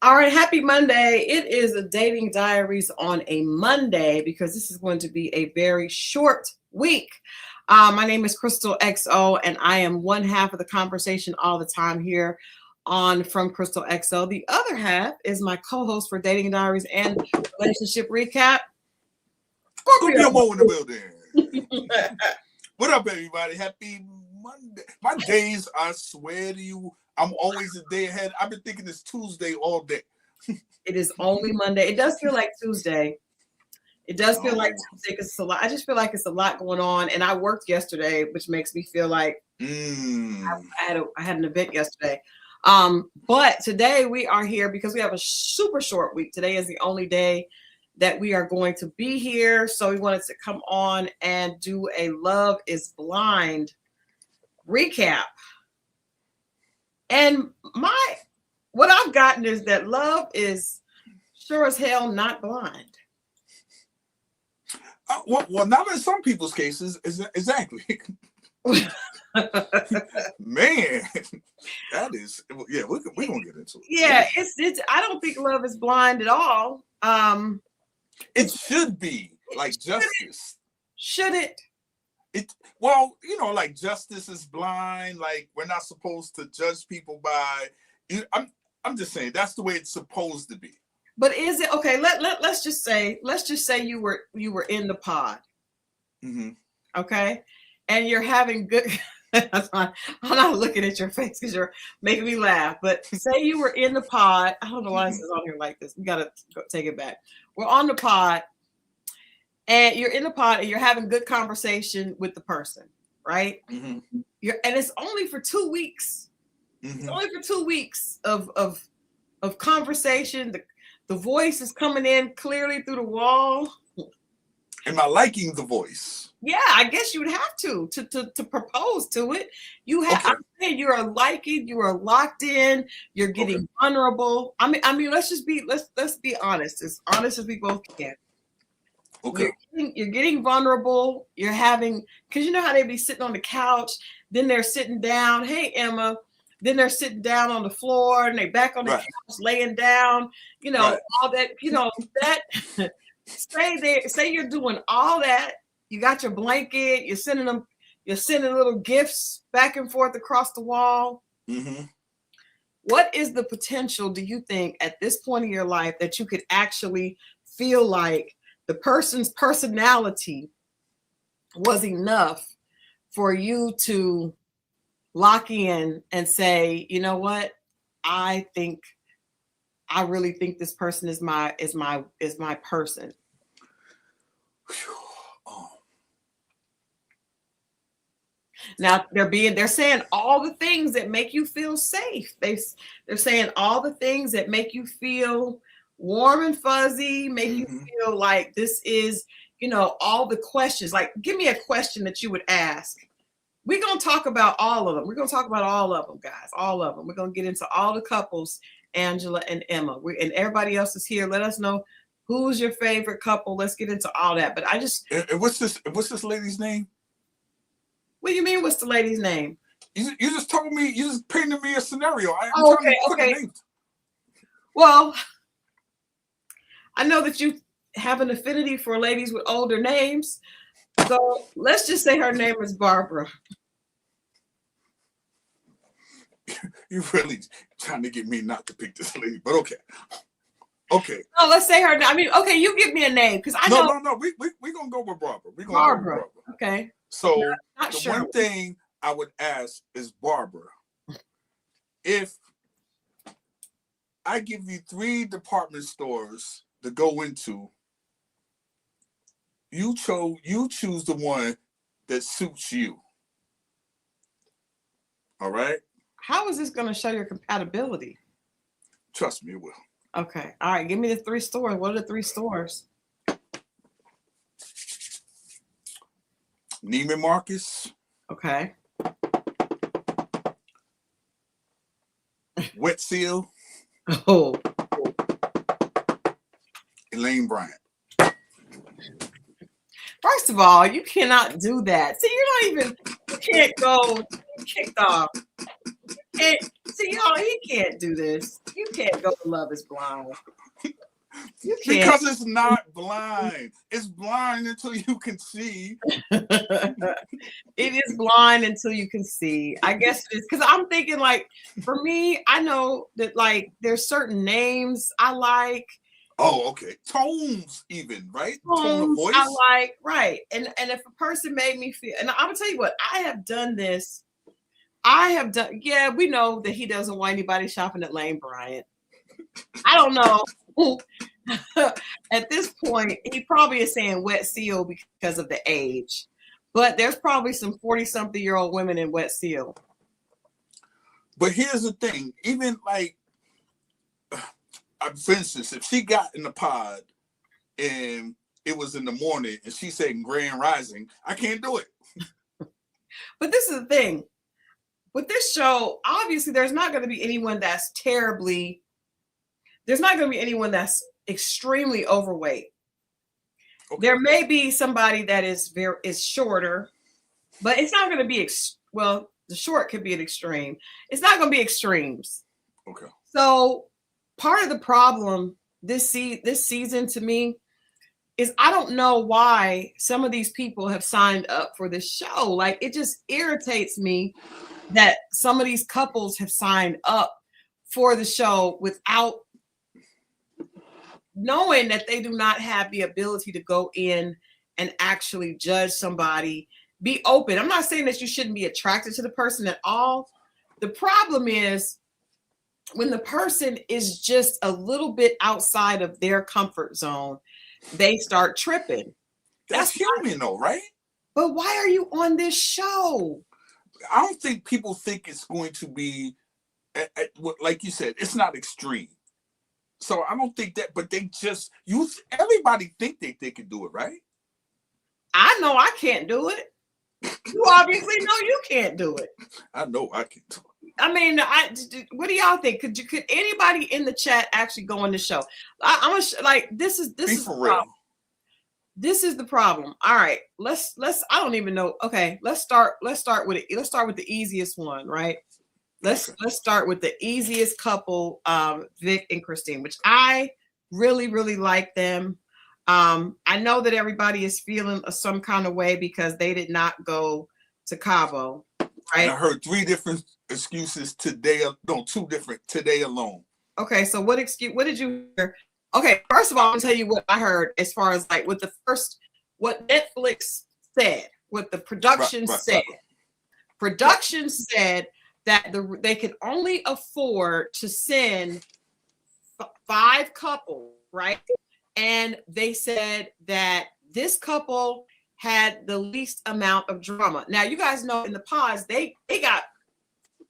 All right, happy Monday. It is a Dating Diaries on a Monday because this is going to be a very short week. My name is Christal XO, and I am one half of the conversation all the time here on From Christal XO. The other half is my co-host for Dating Diaries and Relationship Recap, Scorpio Moe in the building. What up, everybody? Happy Monday. My days, I swear to you, I'm always a day ahead. I've been thinking it's Tuesday all day. It is only Monday. It does feel like Tuesday. It does feel like Tuesday because it's a lot. I just feel like it's a lot going on. And I worked yesterday, which makes me feel like I had an event yesterday. But today we are here because we have a super short week. Today is the only day that we are going to be here. So we wanted to come on and do a Love is Blind recap. And what I've gotten is that love is sure as hell not blind. Well, not in some people's cases, exactly. Man, that is, yeah, we're gonna get into it. Yeah, it's. I don't think love is blind at all. It should be like justice. Should it? Well, you know, like justice is blind. Like we're not supposed to judge people by. I'm just saying that's the way it's supposed to be. But is it okay? Let's just say you were in the pod. Mm-hmm. Okay, and you're having good. I'm not looking at your face because you're making me laugh. But say you were in the pod. I don't know why this is on here like this. We gotta take it back. We're on the pod. And you're in the pod and you're having good conversation with the person, right? Mm-hmm. And it's only for 2 weeks. Mm-hmm. It's only for 2 weeks of conversation. The voice is coming in clearly through the wall. Am I liking the voice? Yeah, I guess you would have to propose to it. You have. Okay. I'm saying you are liking. You are locked in. You're getting vulnerable. I mean, let's be honest, as honest as we both can. Okay. You're getting vulnerable. You're having, because you know how they be sitting on the couch, then they're sitting down. Hey, Emma. Then they're sitting down on the floor and they back on the couch, laying down. You know, all that. You know that. Say you're doing all that. You got your blanket. You're sending little gifts back and forth across the wall. Mm-hmm. What is the potential, do you think, at this point in your life that you could actually feel like the person's personality was enough for you to lock in and say, you know what? I really think this person is my person. Now they're saying all the things that make you feel safe. They're saying all the things that make you feel warm and fuzzy, make you feel like this is, you know, all the questions. Like, give me a question that you would ask. We're going to talk about all of them. We're going to talk about all of them, guys. All of them. We're going to get into all the couples, Angela and Emma. And everybody else is here. Let us know who's your favorite couple. Let's get into all that. But I just... And what's this lady's name? What do you mean, what's the lady's name? You just told me, you just painted me a scenario. Okay. Well... I know that you have an affinity for ladies with older names. So let's just say her name is Barbara. You're really trying to get me not to pick this lady, but okay. Okay. No, let's say her. I mean, okay, you give me a name because I know. No. We're gonna go with Barbara. We're gonna Barbara. Go with Barbara. Okay. So one thing I would ask is, Barbara, if I give you 3 department stores to go into, you choose the one that suits you. All right? How is this going to show your compatibility? Trust me, it will. Okay. All right. Give me the 3 stores. What are the 3 stores? Neiman Marcus. Okay. Wet Seal. Oh. Elaine Bryant. First of all, you cannot do that. See, you can't go kicked off. And see, y'all, he can't do this. You can't go to Love is Blind. You can't. Because it's not blind. It's blind until you can see. It is blind until you can see. I guess it's because I'm thinking, like, for me, I know that, like, there's certain names I like. Oh, okay. Tones, even, right? Tone of voice. I like, right. And if a person made me feel, and I'm gonna tell you what, I have done this. Yeah, we know that he doesn't want anybody shopping at Lane Bryant. I don't know. At this point, he probably is saying Wet Seal because of the age. But there's probably some 40-something-year-old women in Wet Seal. But here's the thing. Even like, for instance, if she got in the pod and it was in the morning and she said Grand Rising, I can't do it. But this is the thing. With this show, obviously, there's not going to be anyone that's there's not going to be anyone that's extremely overweight. Okay. There may be somebody that is shorter, but it's not going to be, the short could be an extreme. It's not going to be extremes. Okay. So part of the problem this season to me is I don't know why some of these people have signed up for this show. Like, it just irritates me that some of these couples have signed up for the show without knowing that they do not have the ability to go in and actually judge somebody, be open. I'm not saying that you shouldn't be attracted to the person at all. The problem is when the person is just a little bit outside of their comfort zone, they start tripping. That's human though, right? But why are you on this show? I don't think people think it's going to be, like you said, it's not extreme. So I don't think that, but everybody think they can do it, right? I know I can't do it. You obviously know you can't do it. I know I can do it. I mean, what do y'all think? Could anybody in the chat actually go on the show? I'm like, this is the problem. This is the problem. All right, let's. I don't even know. Okay, let's start with it. Let's start with the easiest one, right? Let's start with the easiest couple, Vic and Christine, which I really, really like them. I know that everybody is feeling some kind of way because they did not go to Cabo, right? I heard 3 different excuses today. No, 2 different today alone. Okay, so what did you hear? Okay, first of all, I'm gonna tell you what I heard as far as like what Netflix said, what the production said. Production said that they could only afford to send 5 couples, right? And they said that this couple had the least amount of drama. Now, you guys know in the pods, they got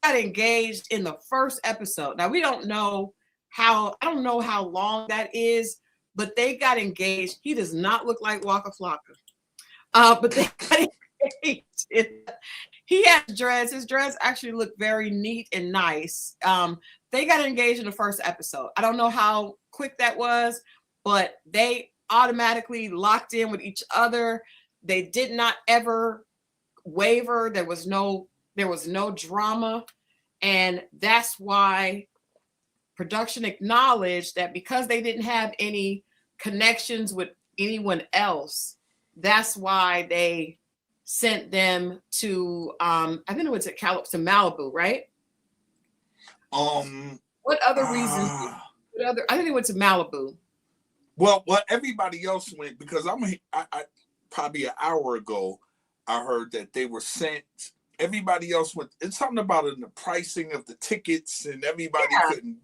engaged in the first episode. Now, I don't know how long that is, but they got engaged. He does not look like Waka Flocka. But they got engaged. He has dreads. His dreads actually look very neat and nice. They got engaged in the first episode. I don't know how quick that was, but they automatically locked in with each other. They did not ever waver. There was no drama. And that's why production acknowledged that because they didn't have any connections with anyone else, that's why they sent them to I think it was to Malibu, right? What other reasons? I think it went to Malibu. Well, everybody else went because I probably an hour ago I heard that they were sent. Everybody else went. It's something about the pricing of the tickets and everybody couldn't.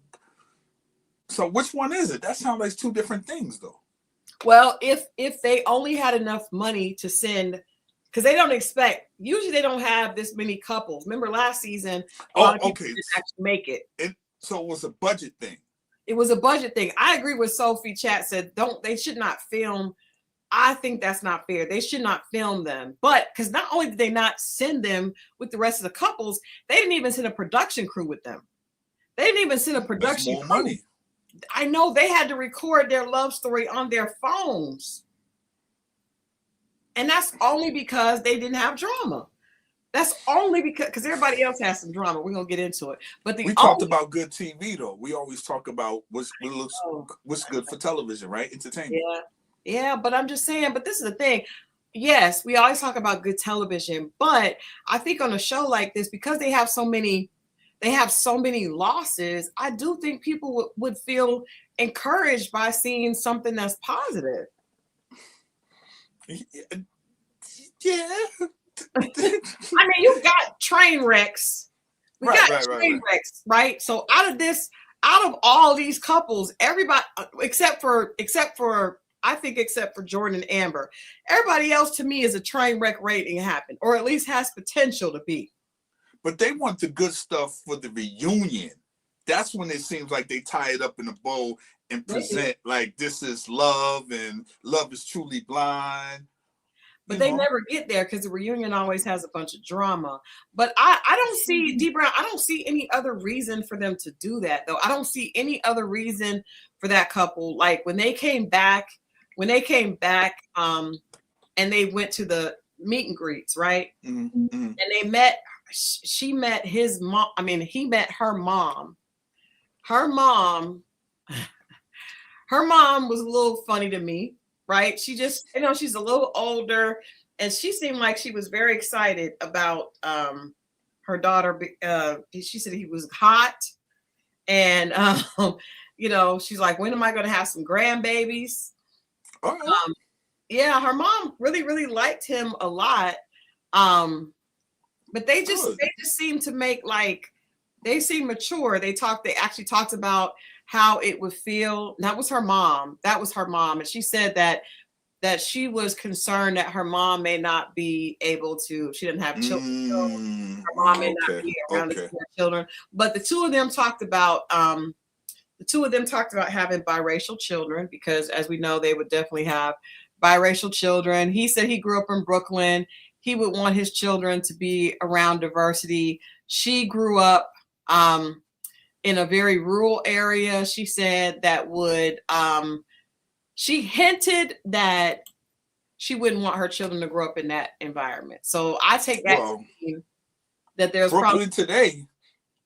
So which one is it? That sounds like 2 different things, though. Well, if they only had enough money to send, because they don't expect. Usually, they don't have this many couples. Remember last season? Didn't actually make it. So it was a budget thing. It was a budget thing. I agree with Sophie. Chat said they should not film. I think that's not fair. They should not film them. But because not only did they not send them with the rest of the couples, they didn't even send a production crew with them. They didn't even send a production crew. More money. I know they had to record their love story on their phones. And that's only because they didn't have drama. That's only because everybody else has some drama. We're gonna get into it. But we talked about good TV though. We always talk about what's good for television, right? Entertainment. Yeah. But I'm just saying. But this is the thing. Yes, we always talk about good television, but I think on a show like this, because they have so many losses, I do think people would feel encouraged by seeing something that's positive. Yeah. I mean, you've got train wrecks. We got train wrecks, right? So out of all these couples, everybody except for I think except for Jordan and Amber, everybody else to me is a train wreck waiting to happen, or at least has potential to be. But they want the good stuff for the reunion. That's when it seems like they tie it up in a bow and present like this is love and love is truly blind. But they never get there because the reunion always has a bunch of drama. But I don't see, D Brown, I don't see any other reason for them to do that, though. I don't see any other reason for that couple. Like when they came back, and they went to the meet and greets, right? Mm-hmm. And she met his mom. I mean, he met her mom. Her mom was a little funny to me. Right. She just, she's a little older and she seemed like she was very excited about her daughter. She said he was hot and, she's like, when am I going to have some grandbabies? Yeah, her mom really, really liked him a lot. But they just seem to make they seem mature. They actually talked about how it would feel. That was her mom. And she said that she was concerned that her mom may not be able to, she didn't have children. So her mom may not be around to see her children. But the two of them talked about having biracial children, because as we know, they would definitely have biracial children. He said he grew up in Brooklyn. He would want his children to be around diversity. She grew up in a very rural area. She said that she hinted that she wouldn't want her children to grow up in that environment. So I take that to mean that there's Brooklyn today,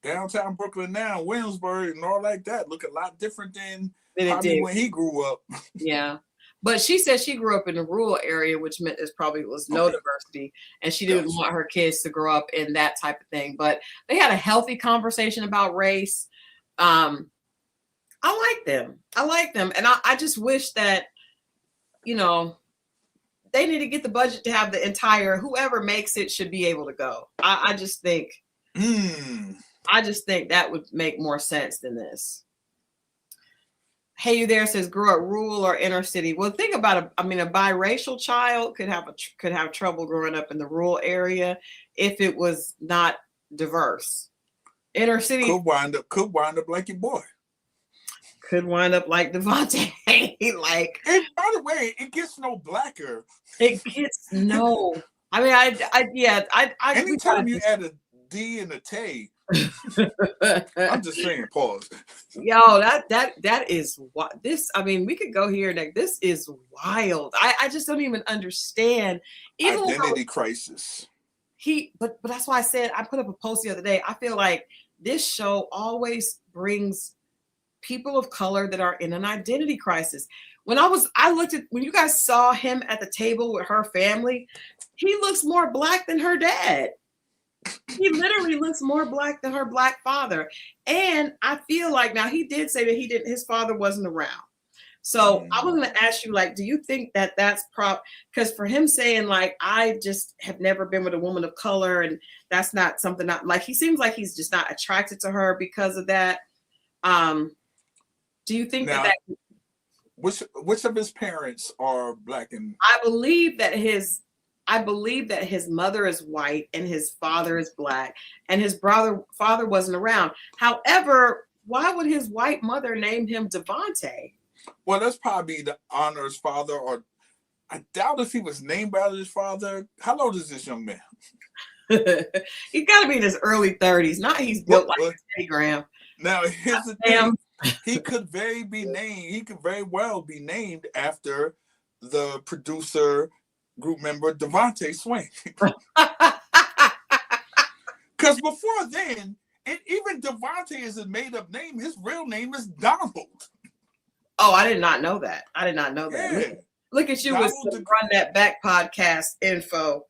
downtown Brooklyn now, Williamsburg and all like that look a lot different than probably when he grew up. Yeah. But she said she grew up in a rural area, which meant there probably was no diversity, and she didn't want her kids to grow up in that type of thing. But they had a healthy conversation about race. I like them. And I just wish that, they need to get the budget to have the entire, whoever makes it should be able to go. I just think that would make more sense than this. Hey, you there says grew up rural or inner city. Well, think about a biracial child could have trouble growing up in the rural area if it was not diverse. Inner city could wind up like your boy. Could wind up like Devonte. And by the way, it gets no blacker. It gets no. I mean, I anytime you add a D and a T, I'm just saying, pause. Yo, that is what this. I mean, we could go here next. This is wild. I just don't even understand. Even identity crisis. But that's why I said, I put up a post the other day. I feel like this show always brings people of color that are in an identity crisis. When when you guys saw him at the table with her family, he looks more Black than her dad. He literally looks more Black than her Black father. And I feel like, now he did say that his father wasn't around. So I was going to ask you, do you think that that's because for him saying I just have never been with a woman of color, and that's not something he seems like he's just not attracted to her because of that. Do you think that which of his parents are Black? And I believe that his mother is white and his father is Black, and his father wasn't around. However, why would his white mother name him Devonte? Well, that's probably the honor his father, or I doubt if he was named by his father. How old is this young man? He's got to be in his early 30s. Not he's built like a Teddy Graham. Now, here's the thing. He could very well be named after the producer group member Devonte Swain. Because before then, and even Devonte is a made-up name. His real name is Donald. Oh, I did not know that. I did not know that. Yeah. Look at you with the Run That Back podcast info.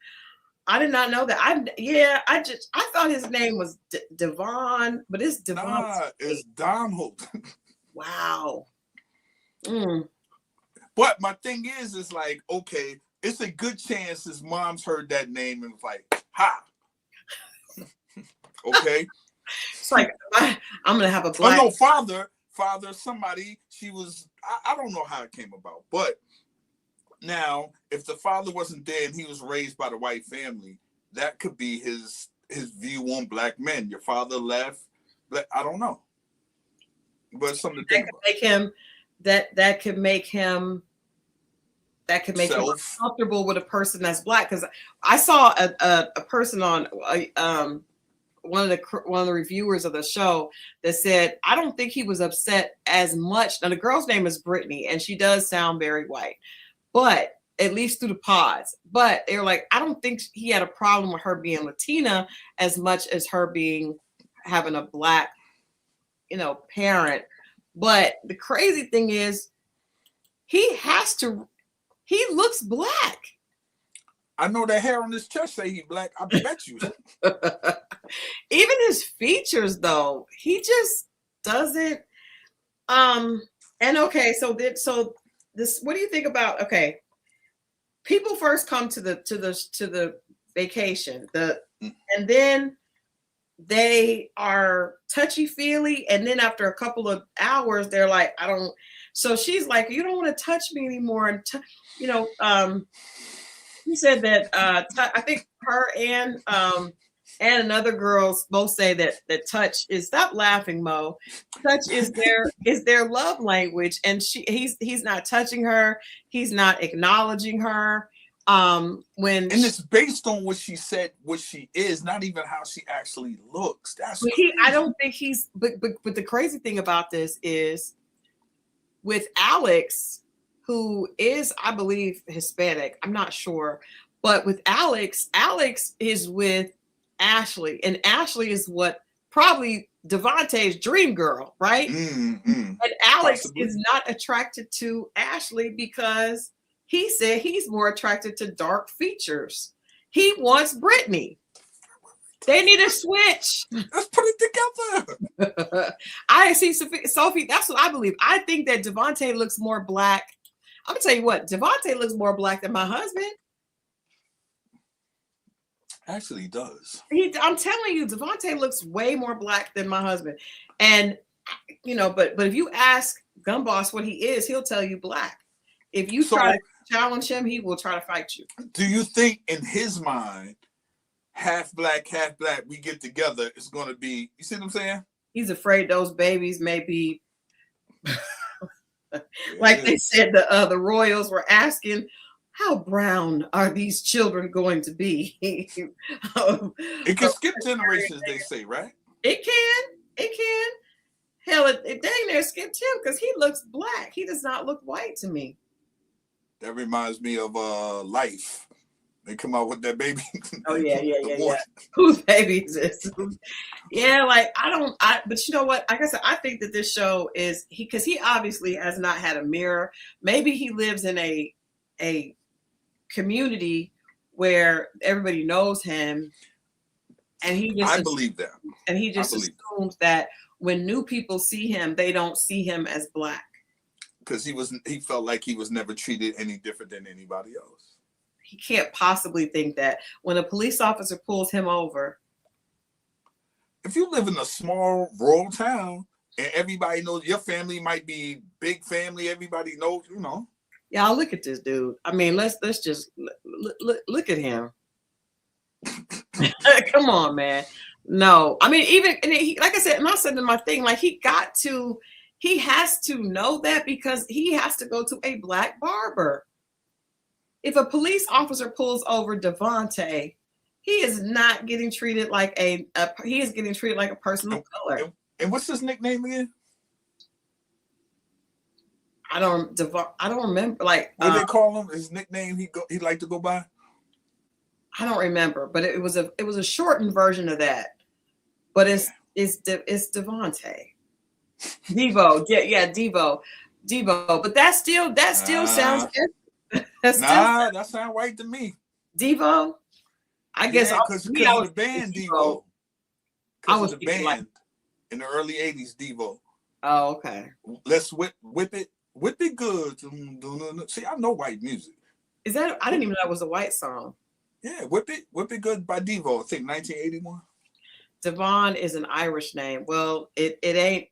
I did not know that. I thought his name was Devon, but it's Devon. Nah, it's Donald. Wow. Mm. But my thing is like, okay, it's a good chance his mom's heard that name and was like, ha. Okay. It's like, I'm gonna have a black. Oh no, father, somebody. She was. I don't know how it came about, but now if the father wasn't there and he was raised by the white family, that could be his view on black men. Your father left. I don't know, but it's something to think about. That could make him comfortable with a person that's black. Because I saw a person on one of the reviewers of the show that said, I don't think he was upset as much. Now the girl's name is Brittany, and she does sound very white, but at least through the pods. But they're like, I don't think he had a problem with her being Latina as much as her having a black, parent. But the crazy thing is, he looks black. I know that hair on his chest say he black. I bet you. Even his features, though, he just doesn't. And okay, so this. What do you think about? Okay, people first come to the vacation, and then they are touchy-feely, and then after a couple of hours, they're like, I don't. So she's like, you don't want to touch me anymore, and he said that I think her and another girl both say that touch is, stop laughing, Mo. Touch is their love language, and he's not touching her, he's not acknowledging her. And it's based on what she said, what she is, not even how she actually looks. That's I don't think he's. But the crazy thing about this is, with Alex, who is, I believe, Hispanic. I'm not sure. But with Alex is with Ashley. And Ashley is what probably Devontae's dream girl, right? Mm-hmm. And Alex Possibly. is not attracted to Ashley because he said he's more attracted to dark features. He wants Brittany. They need a switch. Let's put it together. I see, Sophie, that's what I believe. I think that Devonte looks more black. I'm gonna tell you what, Devonte looks more black than my husband. Actually, he does. I'm telling you, Devonte looks way more black than my husband. And but if you ask Gumboss what he is, he'll tell you black. If you try to challenge him, he will try to fight you. Do you think in his mind, half black, we get together, it's gonna be, you see what I'm saying? He's afraid those babies may be like they said, the royals were asking, how brown are these children going to be? It can skip generations, they say, right? It can. Hell, it dang near skipped him because he looks black. He does not look white to me. That reminds me of Life. They come out with that baby. Oh yeah. Whose baby is this? Yeah, but you know what? Like I said, I think that this show is because he obviously has not had a mirror. Maybe he lives in a community where everybody knows him, and I believe that. And he just assumes that when new people see him, they don't see him as black. Because he felt like he was never treated any different than anybody else. He can't possibly think that when a police officer pulls him over. If you live in a small rural town and everybody knows, your family might be big family, everybody knows, Y'all look at this dude. I mean, let's just look at him. Come on, man. No, I mean, even like I said, and I said in my thing, like he has to know that because he has to go to a black barber. If a police officer pulls over Devonte, he is not getting treated like he is getting treated like a person of color. And what's his nickname again? I don't remember. Like what they call him? His nickname he liked to go by. I don't remember, but it was a shortened version of that. but it's Devonte. Devo, yeah, Devo. But that still sounds good. That sounds right to me. Devo. I guess because of the band Devo. Because of the band like, in the early 80s, Devo. Oh, okay. Let's whip it good. See, I know white music. Is that? I didn't even know that was a white song. Yeah, whip it good by Devo. I think 1981. Devon is an Irish name. Well, it ain't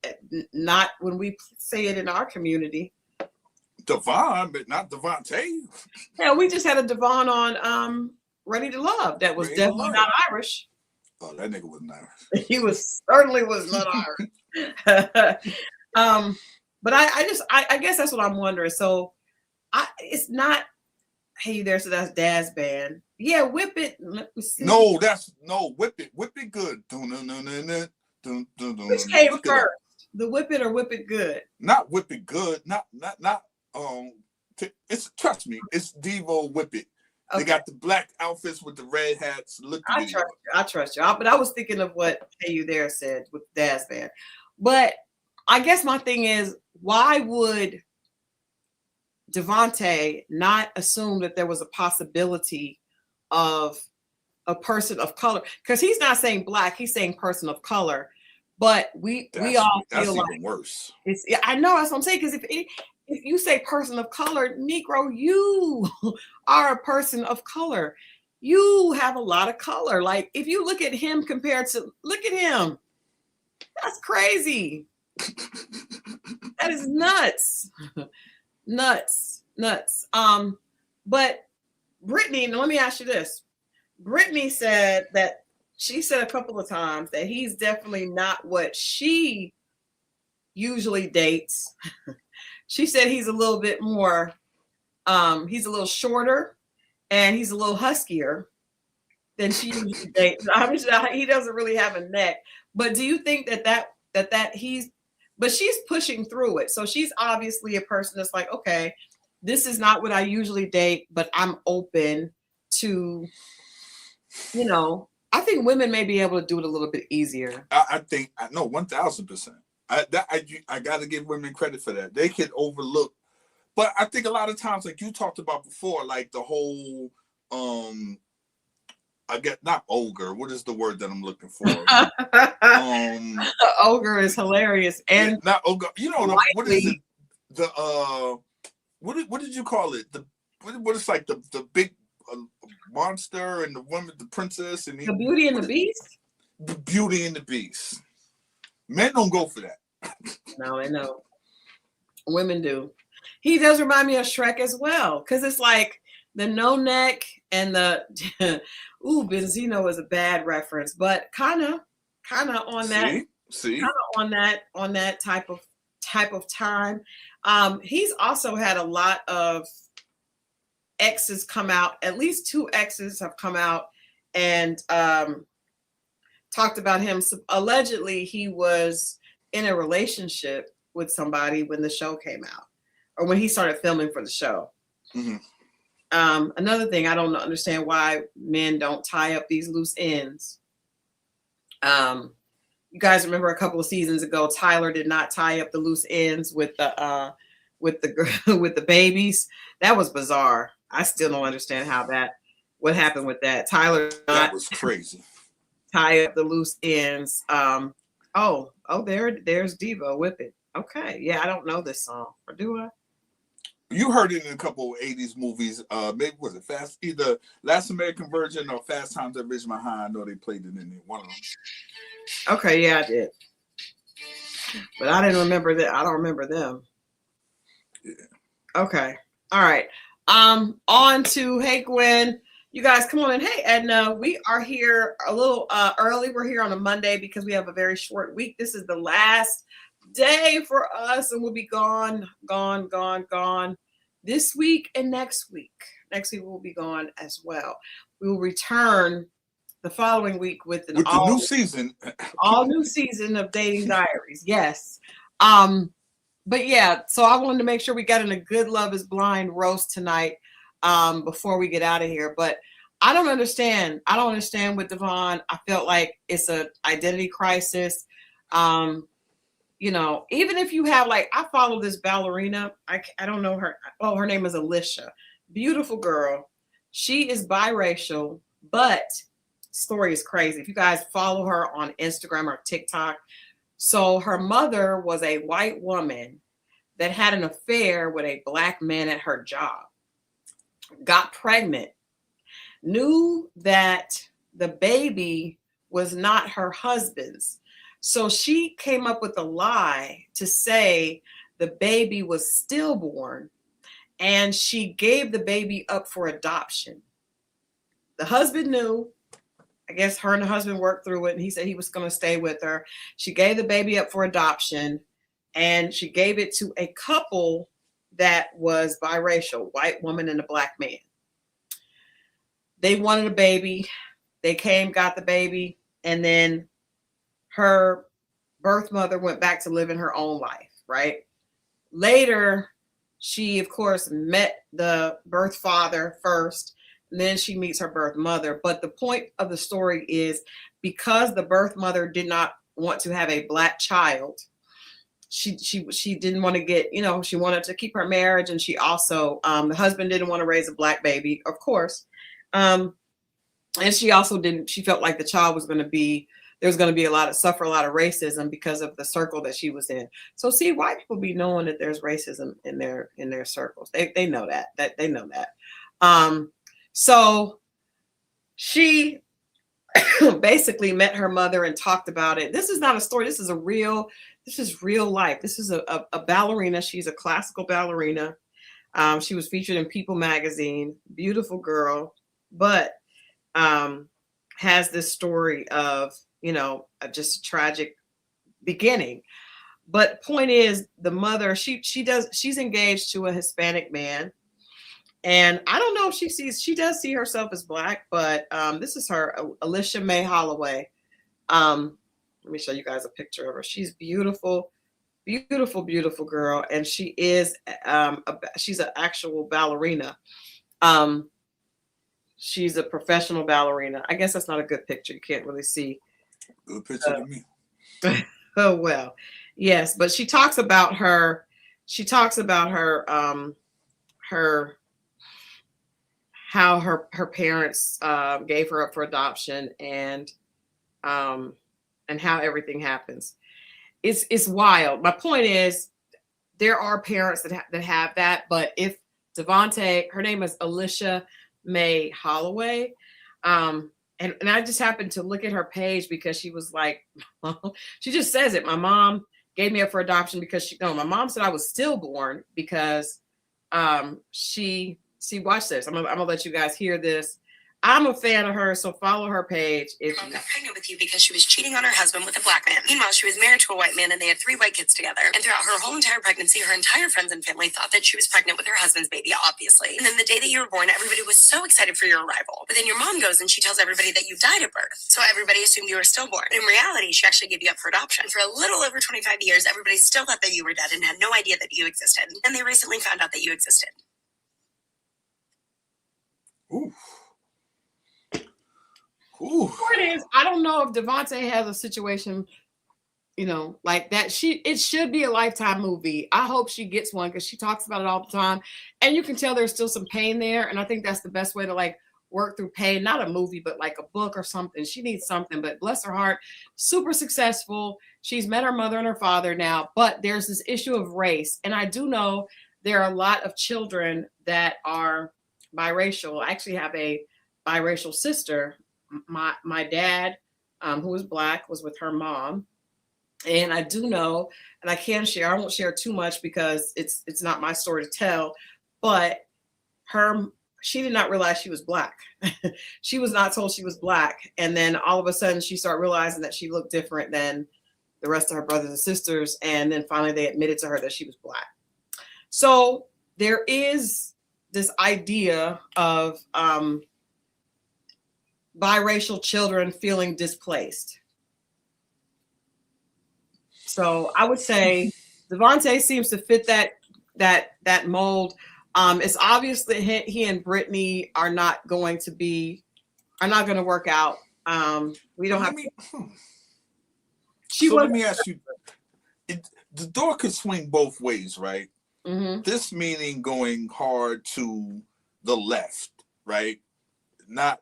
not when we say it in our community. Devon, but not Devonte. Yeah, we just had a Devon on Ready to Love. That was definitely not Irish. Oh, that nigga wasn't Irish. He certainly was not Irish. But I guess that's what I'm wondering. So it's not Hey There, so that's Dad's band. Yeah, Whip It. Let me see. No, Whip It good. Which came first? The Whip It or Whip It Good? Not Whip It Good. Not it's trust me, it's Devo Whip It. Okay. They got the black outfits with the red hats. I trust you. But I was thinking of what Hey You There said with Dad's band. But I guess my thing is, why would Devonte not assume that there was a possibility of a person of color? Because he's not saying black, he's saying person of color. But we all feel like even worse. I know, that's what I'm saying. Because if you say person of color, Negro, you are a person of color. You have a lot of color. Like if you look at him look at him. That's crazy. That is nuts. Nuts. But Brittany, let me ask you this. Brittany said that she said a couple of times that he's definitely not what she usually dates. She said he's a little bit more, he's a little shorter and he's a little huskier than she usually dates. He doesn't really have a neck. But do you think that but she's pushing through it. So she's obviously a person that's like, okay, this is not what I usually date, but I'm open to, I think women may be able to do it a little bit easier. I think, I know 1000%. I got to give women credit for that. They can overlook, but I think a lot of times, like you talked about before, like the whole, I get not ogre. What is the word that I'm looking for? Ogre is hilarious, and not ogre. What is it? What did you call it? What is like the big monster and the woman, the princess, and the Beauty and the Beast. The Beauty and the Beast. Men don't go for that. No, I know. Women do. He does remind me of Shrek as well, because it's like the no neck and the Benzino is a bad reference, but kind of on that. Kind of on that type of time. He's also had a lot of exes come out. At least 2 exes have come out and talked about him. So allegedly, he was in a relationship with somebody when the show came out, or when he started filming for the show. Mm-hmm. Another thing, I don't understand why men don't tie up these loose ends. You guys remember a couple of seasons ago, Tyler did not tie up the loose ends with the with the babies. That was bizarre. I still don't understand what happened with that. Tyler, that was crazy. Tie up the loose ends. There's Devo Whip It. Okay, yeah, I don't know this song, or do I? You heard it in a couple of 80s movies. Maybe was it either Last American Virgin or Fast Times at Ridgemont High. I know they played it in there, one of them. Okay, yeah, I did. But I didn't remember that. I don't remember them. Yeah. Okay. All right. On to Hey Gwen. You guys come on in. Hey Edna, we are here a little early. We're here on a Monday because we have a very short week. This is the last day for us, and we'll be gone this week and next week. Next week we'll be gone as well. We will return the following week with the new season. All new season of Dating Diaries. Yes. But yeah, so I wanted to make sure we got in a good Love is Blind roast tonight before we get out of here. But I don't understand. I don't understand with Devon. I felt like it's an identity crisis. You know, even if you have like, I follow this ballerina. I don't know her. Oh, her name is Alicia. Beautiful girl. She is biracial, but story is crazy. If you guys follow her on Instagram or TikTok, so her mother was a white woman that had an affair with a black man at her job, got pregnant, knew that the baby was not her husband's. So she came up with a lie to say the baby was stillborn, and she gave the baby up for adoption. The husband knew. I guess her and the husband worked through it, and he said he was going to stay with her. She gave the baby up for adoption, and she gave it to a couple that was biracial, white woman and a black man. They wanted a baby. They came, got the baby, and then her birth mother went back to living her own life, right? Later, she, of course, met the birth father first, and then she meets her birth mother. But the point of the story is, because the birth mother did not want to have a black child, she didn't want to get, you know, she wanted to keep her marriage, and she also, the husband didn't want to raise a black baby, of course. And she also she felt like the child was going to be, there's going to be suffer a lot of racism because of the circle that she was in. So see, white people be knowing that there's racism in their circles. They know that they know that. So she basically met her mother and talked about it. This is not a story. This is real life. This is a ballerina. She's a classical ballerina. She was featured in People magazine. Beautiful girl, but has this story of, you know, just tragic beginning. But point is, the mother, she's engaged to a Hispanic man. And I don't know if she does see herself as black, but this is her, Alicia Mae Holloway. Let me show you guys a picture of her. She's beautiful, beautiful, beautiful girl. And she is, she's an actual ballerina. She's a professional ballerina. I guess that's not a good picture. You can't really see. Good picture to me. Oh, well, yes. But she talks about her, how her parents gave her up for adoption, and how everything happens. It's wild. My point is, there are parents that have that, but if Devonte, her name is Alicia Mae Holloway, and I just happened to look at her page because she was like, she just says it. My mom gave me up for adoption because my mom said I was stillborn because see, watch this. I'm gonna let you guys hear this. I'm a fan of hers, so follow her page. Mom got pregnant with you because she was cheating on her husband with a black man. Meanwhile, she was married to a white man and they had 3 white kids together. And throughout her whole entire pregnancy, her entire friends and family thought that she was pregnant with her husband's baby, obviously. And then the day that you were born, everybody was so excited for your arrival. But then your mom goes and she tells everybody that you died at birth. So everybody assumed you were stillborn. In reality, she actually gave you up for adoption. For a little over 25 years, everybody still thought that you were dead and had no idea that you existed. And they recently found out that you existed. Ooh. Point is, I don't know if Devonte has a situation, you know, like that. It should be a Lifetime movie. I hope she gets one because she talks about it all the time, and you can tell there's still some pain there. And I think that's the best way to like work through pain. Not a movie, but like a book or something. She needs something. But bless her heart, super successful. She's met her mother and her father now. But there's this issue of race, and I do know there are a lot of children that are biracial. I actually have a biracial sister. My dad, who was black, was with her mom. And I do know, and I can share, I won't share too much because it's not my story to tell, but she did not realize she was black. She was not told she was black. And then all of a sudden she started realizing that she looked different than the rest of her brothers and sisters. And then finally they admitted to her that she was black. So there is this idea of biracial children feeling displaced. So I would say Devonte seems to fit that mold. It's obvious that he and Brittany are not going to be are not going to work out. We don't have. Let me ask you. The door could swing both ways, right? Mm-hmm. This meaning going hard to the left, right? Not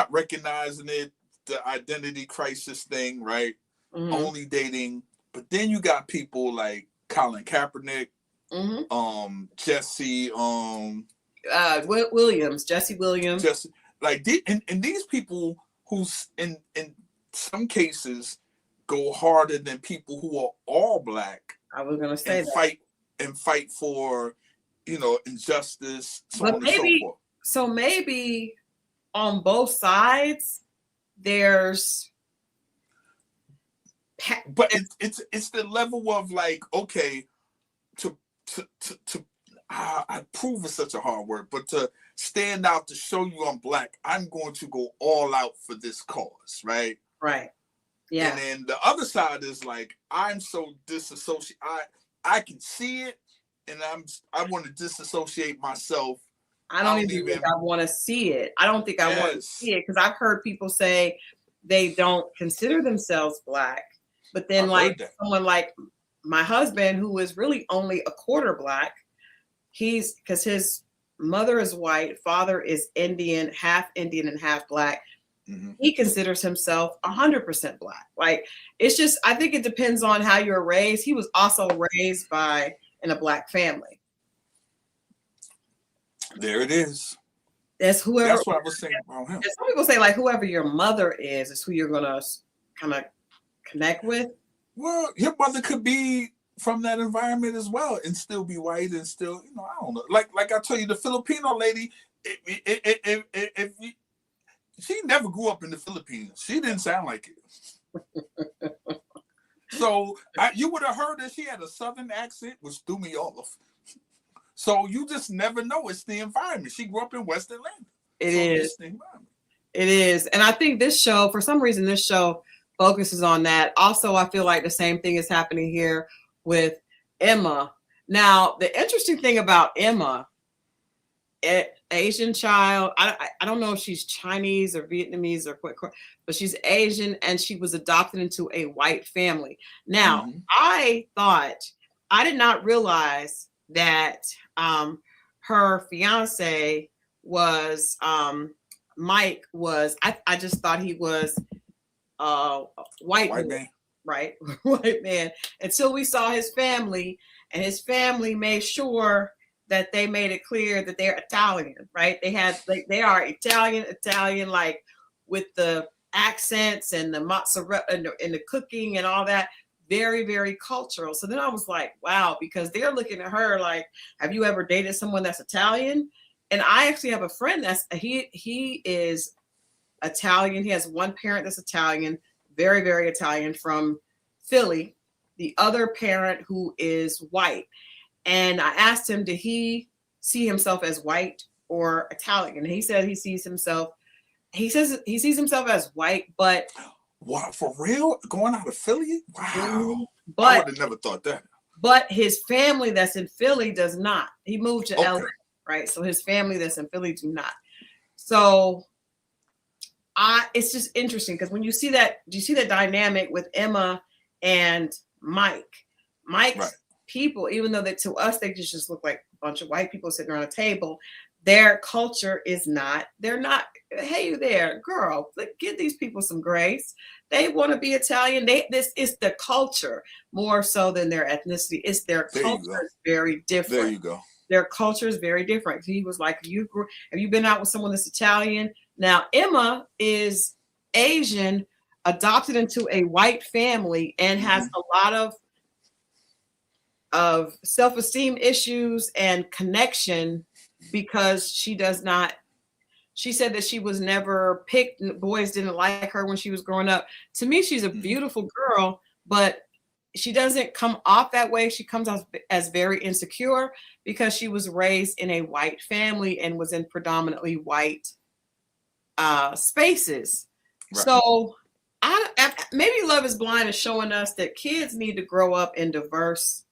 recognizing it, the identity crisis thing, right? Mm-hmm. Only dating, but then you got people like Colin Kaepernick, Jesse, Jesse Williams, like and these people who's in some cases go harder than people who are all black. I was gonna say and that. fight for, injustice, so But on and so forth. So maybe on both sides, there's. But it's the level of like, okay, to I prove is such a hard word, but to stand out to show you I'm black, I'm going to go all out for this cause, right? Right. Yeah. And then the other side is like, I'm so disassociated. I can see it, and I want to disassociate myself. I don't even think I want to see it. I don't think I want to see it, because I've heard people say they don't consider themselves black, but then someone like my husband, who is really only a quarter black, because his mother is white, father is Indian and half black. Mm-hmm. He considers himself 100% black. Like, it's just, I think it depends on how you're raised. He was also raised in a black family. There it is. That's what I was saying about him. Some people say like whoever your mother is who you're gonna kind of connect with. Well, your mother could be from that environment as well and still be white and still, I don't know. Like I tell you, the Filipino lady, she never grew up in the Philippines. She didn't sound like it. So you would have heard that she had a Southern accent, which threw me off. So you just never know. It's the environment. She grew up in West Atlanta. It is. And I think this show, for some reason, focuses on that. Also, I feel like the same thing is happening here with Emma. Now, the interesting thing about Emma, Asian child, I don't know if she's Chinese or Vietnamese or what, but she's Asian, and she was adopted into a white family. Now, I did not realize that her fiance was Mike was, I just thought he was white man. Right? White man, until we saw his family, and his family made sure that they made it clear that they're Italian, right? They are Italian, like with the accents and the mozzarella and the cooking and all that. Very, very cultural. So then I was like, wow, because they're looking at her like, have you ever dated someone that's Italian? And I actually have a friend he is Italian. He has one parent that's Italian, very, very Italian, from Philly. The other parent who is white. And I asked him, did he see himself as white or Italian? And he said he sees himself as white, but wow, for real? Going out of Philly? Wow. But I would have never thought that. But his family that's in Philly does not. He moved to LA, right? So his family that's in Philly do not. So it's just interesting, because when you see that dynamic with Emma and Mike's people, even though that to us they just look like a bunch of white people sitting around a table, their culture is not. They're not. Hey there, girl, give these people some grace. They want to be Italian. This is the culture more so than their ethnicity. It's their culture is very different. There you go. Their culture is very different. He was like, have you been out with someone that's Italian? Now Emma is Asian, adopted into a white family, and has a lot of self-esteem issues and connection, because she said that she was never picked. Boys didn't like her when she was growing up. To me, she's a beautiful girl, but she doesn't come off that way. She comes off as very insecure because she was raised in a white family and was in predominantly white spaces. Right. So maybe Love is Blind is showing us that kids need to grow up in diverse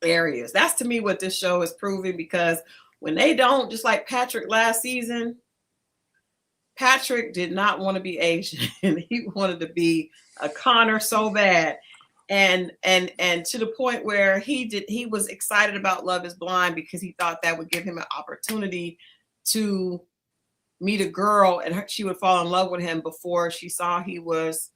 areas. That's to me what this show is proving, because when they don't, just like Patrick last season, Patrick did not want to be Asian. He wanted to be a Connor so bad. And to the point where he was excited about Love is Blind because he thought that would give him an opportunity to meet a girl and she would fall in love with him before she saw he was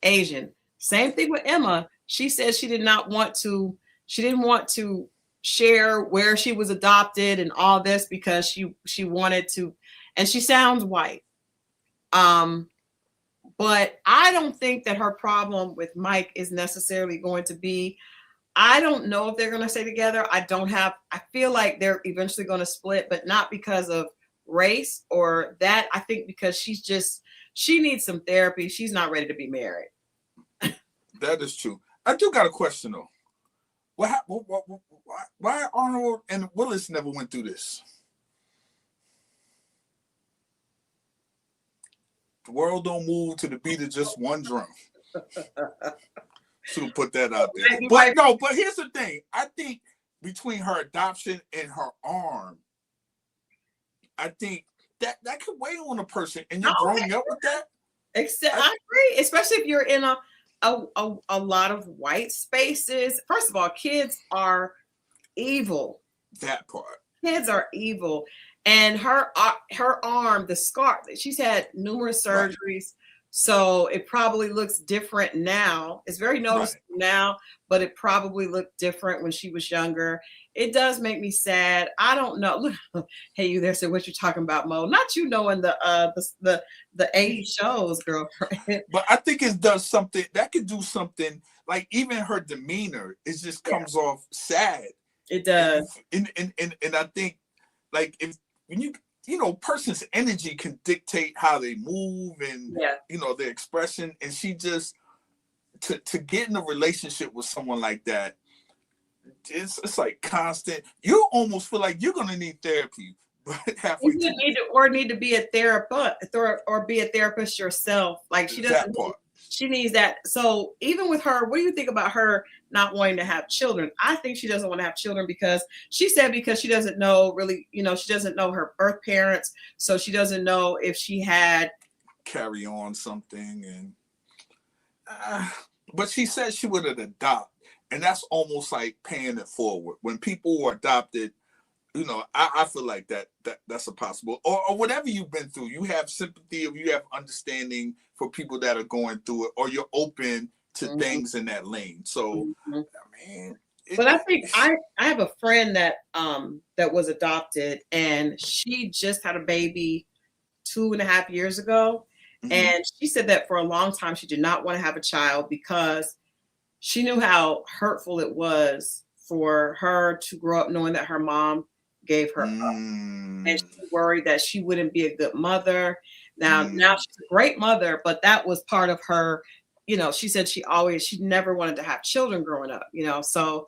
Asian. Same thing with Emma. She said she didn't want to share where she was adopted and all this because she wanted to, and she sounds white. But I don't think that her problem with Mike is necessarily going to be, I don't know if they're going to stay together. I feel like they're eventually going to split, but not because of race or that. I think because she needs some therapy. She's not ready to be married. That is true. I do got a question though. Why Arnold and Willis never went through this? The world don't move to the beat of just one drum. So put that out there. But here's the thing. I think between her adoption and her arm, I think that could weigh on a person, and you're growing up with that. I agree, especially if you're in a lot of white spaces. First of all, kids are evil. That part. Kids are evil. And her arm, the scar, she's had numerous surgeries. Right. So it probably looks different now. It's very noticeable now, but it probably looked different when she was younger. It does make me sad. I don't know. Hey, you there? So what you're talking about, Mo? Not you knowing the 80 shows, girlfriend. But I think it does something that could do something. Like even her demeanor, it just comes off sad. It does. And I think like when you person's energy can dictate how they move and their expression, and she just to get in a relationship with someone like that, it's like constant. You almost feel like you're gonna need therapy, but halfway you need to be a therapist or be a therapist yourself. Like she doesn't. She needs that. So even with her, what do you think about her not wanting to have children? I think she doesn't want to have children because she doesn't know really, she doesn't know her birth parents. So she doesn't know if she had carry on something. And but she said she would adopt. And that's almost like paying it forward. When people were adopted, I feel like that's a possible, or whatever you've been through, you have sympathy or you have understanding for people that are going through it, or you're open to things in that lane. So, but I think I have a friend that was adopted, and she just had a baby 2.5 years ago. Mm-hmm. And she said that for a long time, she did not want to have a child because she knew how hurtful it was for her to grow up knowing that her mom gave her up, and she worried that she wouldn't be a good mother. Now she's a great mother, but that was part of her. She said she never wanted to have children growing up. So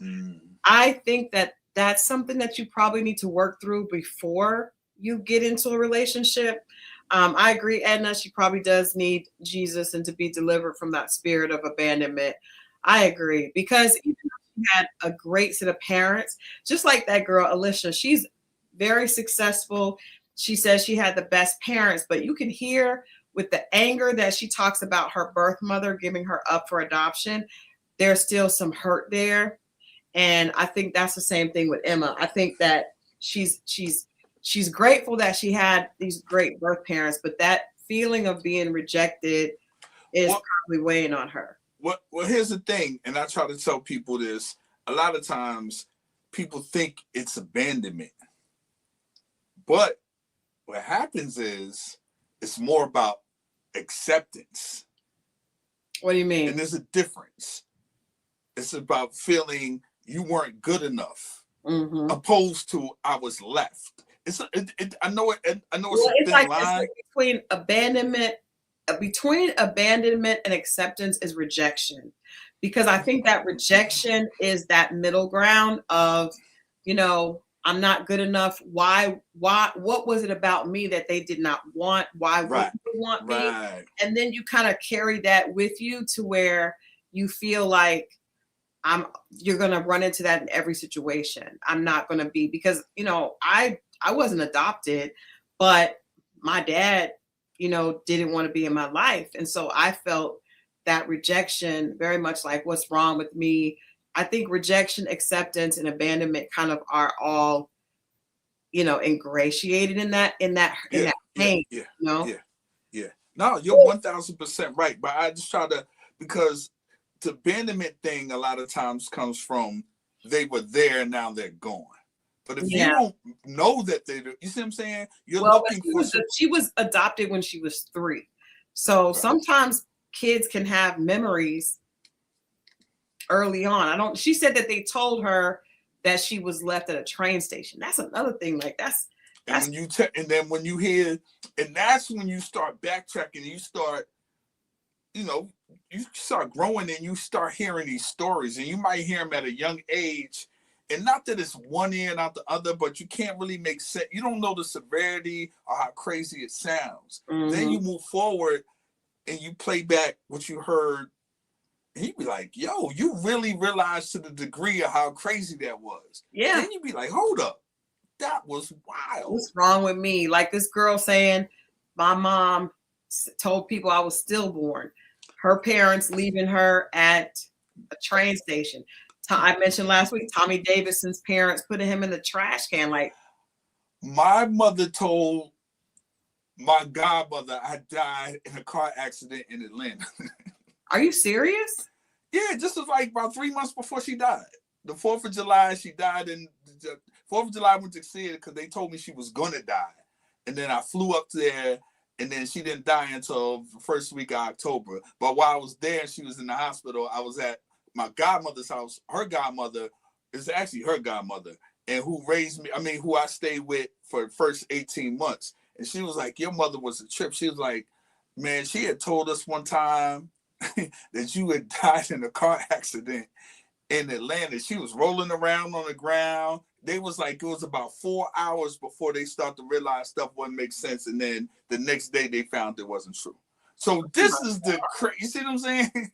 I think that that's something that you probably need to work through before you get into a relationship. I agree, Edna. She probably does need Jesus and to be delivered from that spirit of abandonment. I agree, because even though she had a great set of parents, just like that girl, Alicia, she's very successful. She says she had the best parents, but you can hear with the anger that she talks about her birth mother giving her up for adoption, there's still some hurt there. And I think that's the same thing with Emma. I think that she's grateful that she had these great birth parents, but that feeling of being rejected is probably weighing on her. Well, here's the thing, and I try to tell people this. A lot of times, people think it's abandonment. But what happens is it's more about acceptance. What do you mean? And there's a difference. It's about feeling you weren't good enough, opposed to I was left. I know it's a thin line. Between abandonment and acceptance is rejection, because I think that rejection is that middle ground of, I'm not good enough. Why, what was it about me that they did not want? Why wouldn't they want me? And then you kind of carry that with you to where you feel like you're going to run into that in every situation. I'm not going to be, because, I wasn't adopted, but my dad, didn't want to be in my life. And so I felt that rejection very much like, what's wrong with me? I think rejection, acceptance, and abandonment kind of are all, ingratiated in that pain, Yeah. No, you're 1000% right. But I just try to, because the abandonment thing a lot of times comes from they were there and now they're gone. But if you don't know that you see what I'm saying? You're looking for. She was adopted when she was 3. So sometimes kids can have memories early on. She said that they told her that she was left at a train station. That's another thing. Like and then when you hear, and that's when you start backtracking, you start, you start growing and you start hearing these stories, and you might hear them at a young age. And not that it's one ear and out the other, but you can't really make sense. You don't know the severity or how crazy it sounds. Mm-hmm. Then you move forward and you play back what you heard. And you'd be like, yo, you really realize to the degree of how crazy that was. Yeah. Then you'd be like, hold up. That was wild. What's wrong with me? Like this girl saying, my mom told people I was stillborn. Her parents leaving her at a train station. I mentioned last week, Tommy Davidson's parents putting him in the trash can. Like, my mother told my godmother I died in a car accident in Atlanta. Are you serious? Yeah, just was like about 3 months before she died. The 4th of July, she died, and the 4th of July I went to see her because they told me she was gonna die. And then I flew up there, and then she didn't die until the first week of October. But while I was there, she was in the hospital. I was at my godmother's house. Her godmother is actually her godmother, and who raised me, who I stayed with for the first 18 months. And she was like, your mother was a trip. She was like, man, she had told us one time that you had died in a car accident in Atlanta. She was rolling around on the ground. They was like, it was about 4 hours before they start to realize stuff wouldn't make sense. And then the next day they found it wasn't true. So this is the crazy, you see what I'm saying?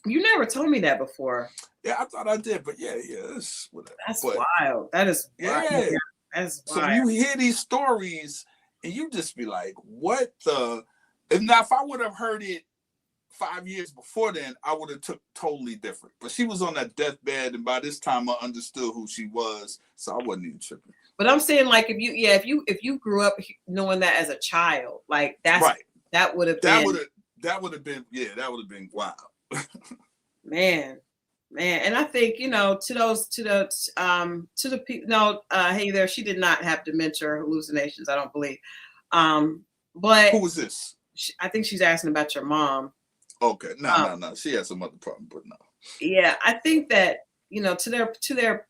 You never told me that before. Yeah, I thought I did, but yeah, that's whatever. That's wild. That is wild. Yeah. That's wild. So you hear these stories and you just be like, what the? If I would have heard it 5 years before then, I would have took totally different. But she was on that deathbed, and by this time I understood who she was, so I wasn't even tripping. But I'm saying, like, if you grew up knowing that as a child, like that's right. That would have been wild. man, and I think to the people. No, hey there, she did not have dementia or hallucinations. I don't believe. But who was this? I think she's asking about your mom. Okay, no. She has some other problem, but no. Yeah, I think that to their,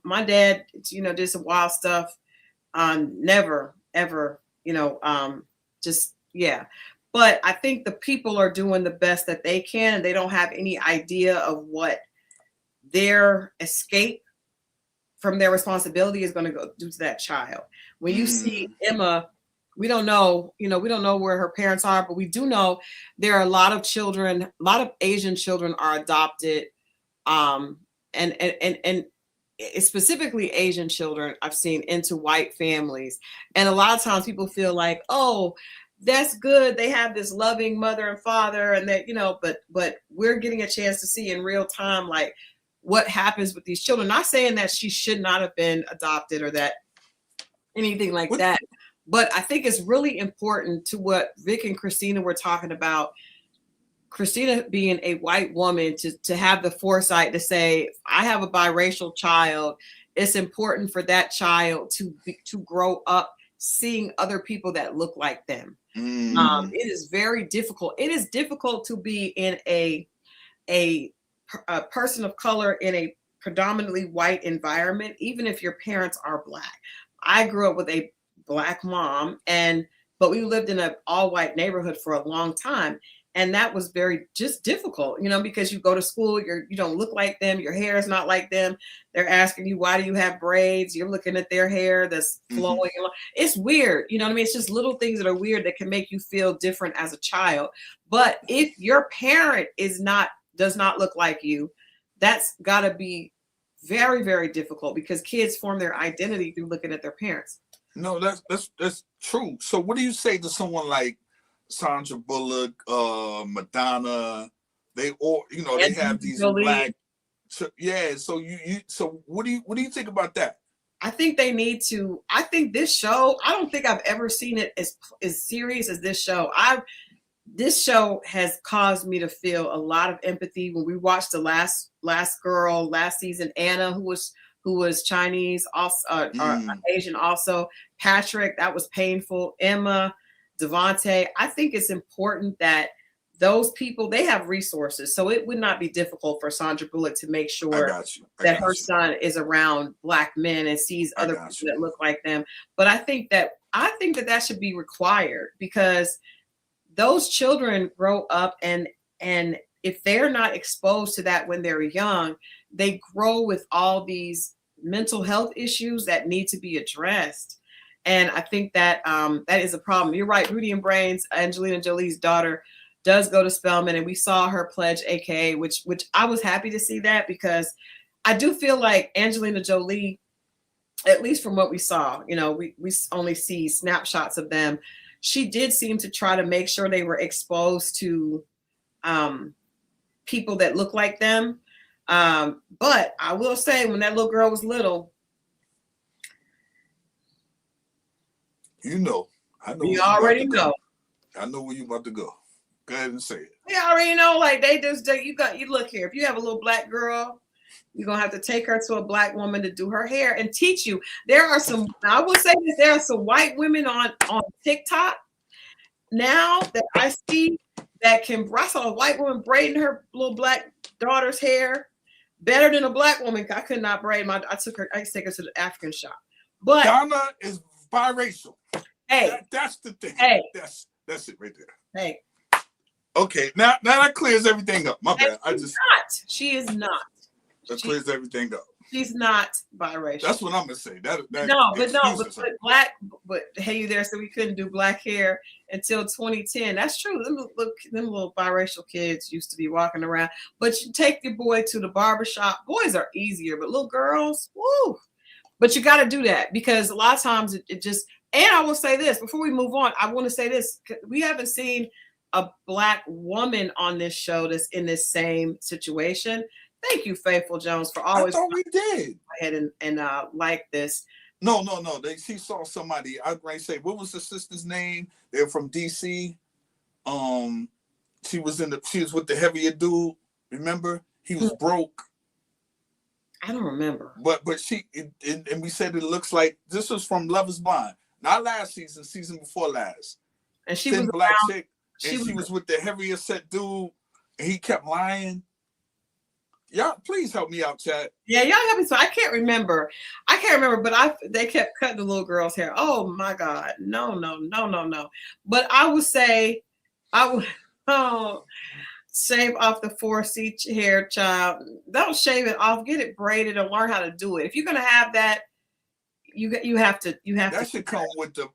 my dad, did some wild stuff. Never ever, just yeah. But I think the people are doing the best that they can, and they don't have any idea of what their escape from their responsibility is going to go do to that child. When you see Emma, we don't know, we don't know where her parents are, but we do know there are a lot of children, a lot of Asian children are adopted, and specifically Asian children I've seen into white families. And a lot of times people feel like, oh, that's good. They have this loving mother and father, and that, but we're getting a chance to see in real time, like what happens with these children. Not saying that she should not have been adopted or that anything like that. But I think it's really important to what Vic and Christina were talking about. Christina being a white woman to have the foresight to say, I have a biracial child. It's important for that child to grow up seeing other people that look like them. It is very difficult. It is difficult to be in a person of color in a predominantly white environment, even if your parents are Black. I grew up with a Black mom, but we lived in an all white neighborhood for a long time. And that was very just difficult, because you go to school, you don't look like them. Your hair is not like them. They're asking you, why do you have braids? You're looking at their hair that's flowing. It's weird. You know what I mean? It's just little things that are weird that can make you feel different as a child. But if your parent does not look like you, that's gotta be very, very difficult because kids form their identity through looking at their parents. No, that's true. So what do you say to someone like Sandra Bullock, Madonna? They all, they have these black. So, yeah. So so what do you think about that? I think they need to. I think this show. I don't think I've ever seen it as serious as this show. This show has caused me to feel a lot of empathy when we watched the last girl last season, Anna, who was Chinese, also Asian, also Patrick. That was painful. Emma, Devonte. I think it's important that those people, they have resources, so it would not be difficult for Sandra Bullock to make sure that her son is around black men and sees other people that look like them. But I think that should be required because those children grow up and if they're not exposed to that when they're young, they grow with all these mental health issues that need to be addressed. And I think that that is a problem. You're right. Rudy and Brains, Angelina Jolie's daughter, does go to Spelman, and we saw her pledge AKA, which I was happy to see that because I do feel like Angelina Jolie, at least from what we saw, we only see snapshots of them. She did seem to try to make sure they were exposed to people that look like them. But I will say, when that little girl was little, I know. You already know. I know where you about to go. Go ahead and say it. We already know, like you look here. If you have a little black girl, you're gonna have to take her to a black woman to do her hair and teach you. I will say this, there are some white women on TikTok now that I see that I saw a white woman braiding her little black daughter's hair better than a black woman. I could not braid I used to take her to the African shop. But Donna is biracial. Hey, that's the thing. Hey, that's it right there. Hey. Okay, now that clears everything up. My bad. She is not. That clears everything up. She's not biracial. That's what I'm gonna say. But hey, you there? So we couldn't do black hair until 2010. That's true. Them little biracial kids used to be walking around. But you take your boy to the barbershop. Boys are easier, but little girls, woo. But you got to do that because a lot of times it just. And I will say this before we move on. I want to say this: we haven't seen a black woman on this show that's in this same situation. Thank you, Faithful Jones, for always. I thought we did. Go ahead and like this. No. She saw somebody. I was going to say, what was the sister's name? They're from DC. She was with the heavier dude. Remember, he was broke. I don't remember. But she and we said it looks like this was from Love Is Blind, not last season before last. And she was black chick, and she was with the heavier set dude, and he kept lying. Y'all, please help me out, chat. Yeah, y'all help me. So I can't remember, but they kept cutting the little girl's hair. Oh my God, no. But I would say, shave off the 4C hair, child. Don't shave it off. Get it braided and learn how to do it. If you're gonna have that, you have to. That should come with the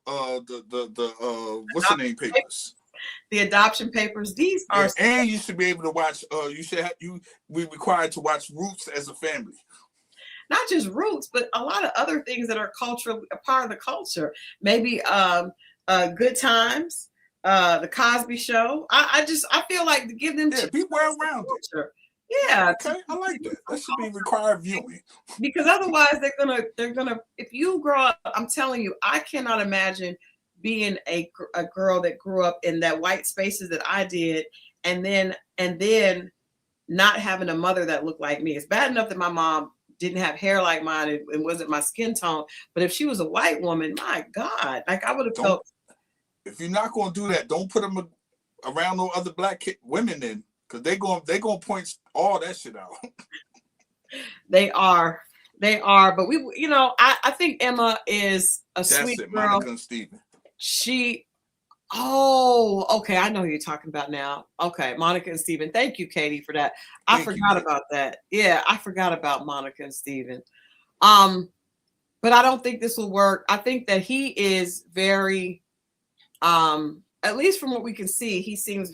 what's the name papers. The adoption papers. These are, and you should be able to watch. We required to watch Roots as a family. Not just Roots, but a lot of other things that are cultural, a part of the culture. Maybe Good Times, the Cosby Show. I feel like to give them be well rounded. Yeah, okay, I like that. That should be required viewing. Because otherwise, they're gonna. If you grow up, I'm telling you, I cannot imagine being a girl that grew up in that white spaces that I did, and then not having a mother that looked like me. It's bad enough that my mom didn't have hair like mine and wasn't my skin tone, but if she was a white woman, my God, like I would have felt. If you're not going to do that, don't put them around no other black women then, because they going to point all that shit out. They are, but I think Emma is a sweet girl. Monica and Steven. Okay, I know who you're talking about now. Okay, Monica and Steven. Thank you, Katie, for that. I forgot about that. Yeah, I forgot about Monica and Steven. But I don't think this will work. I think that he is very, at least from what we can see, he can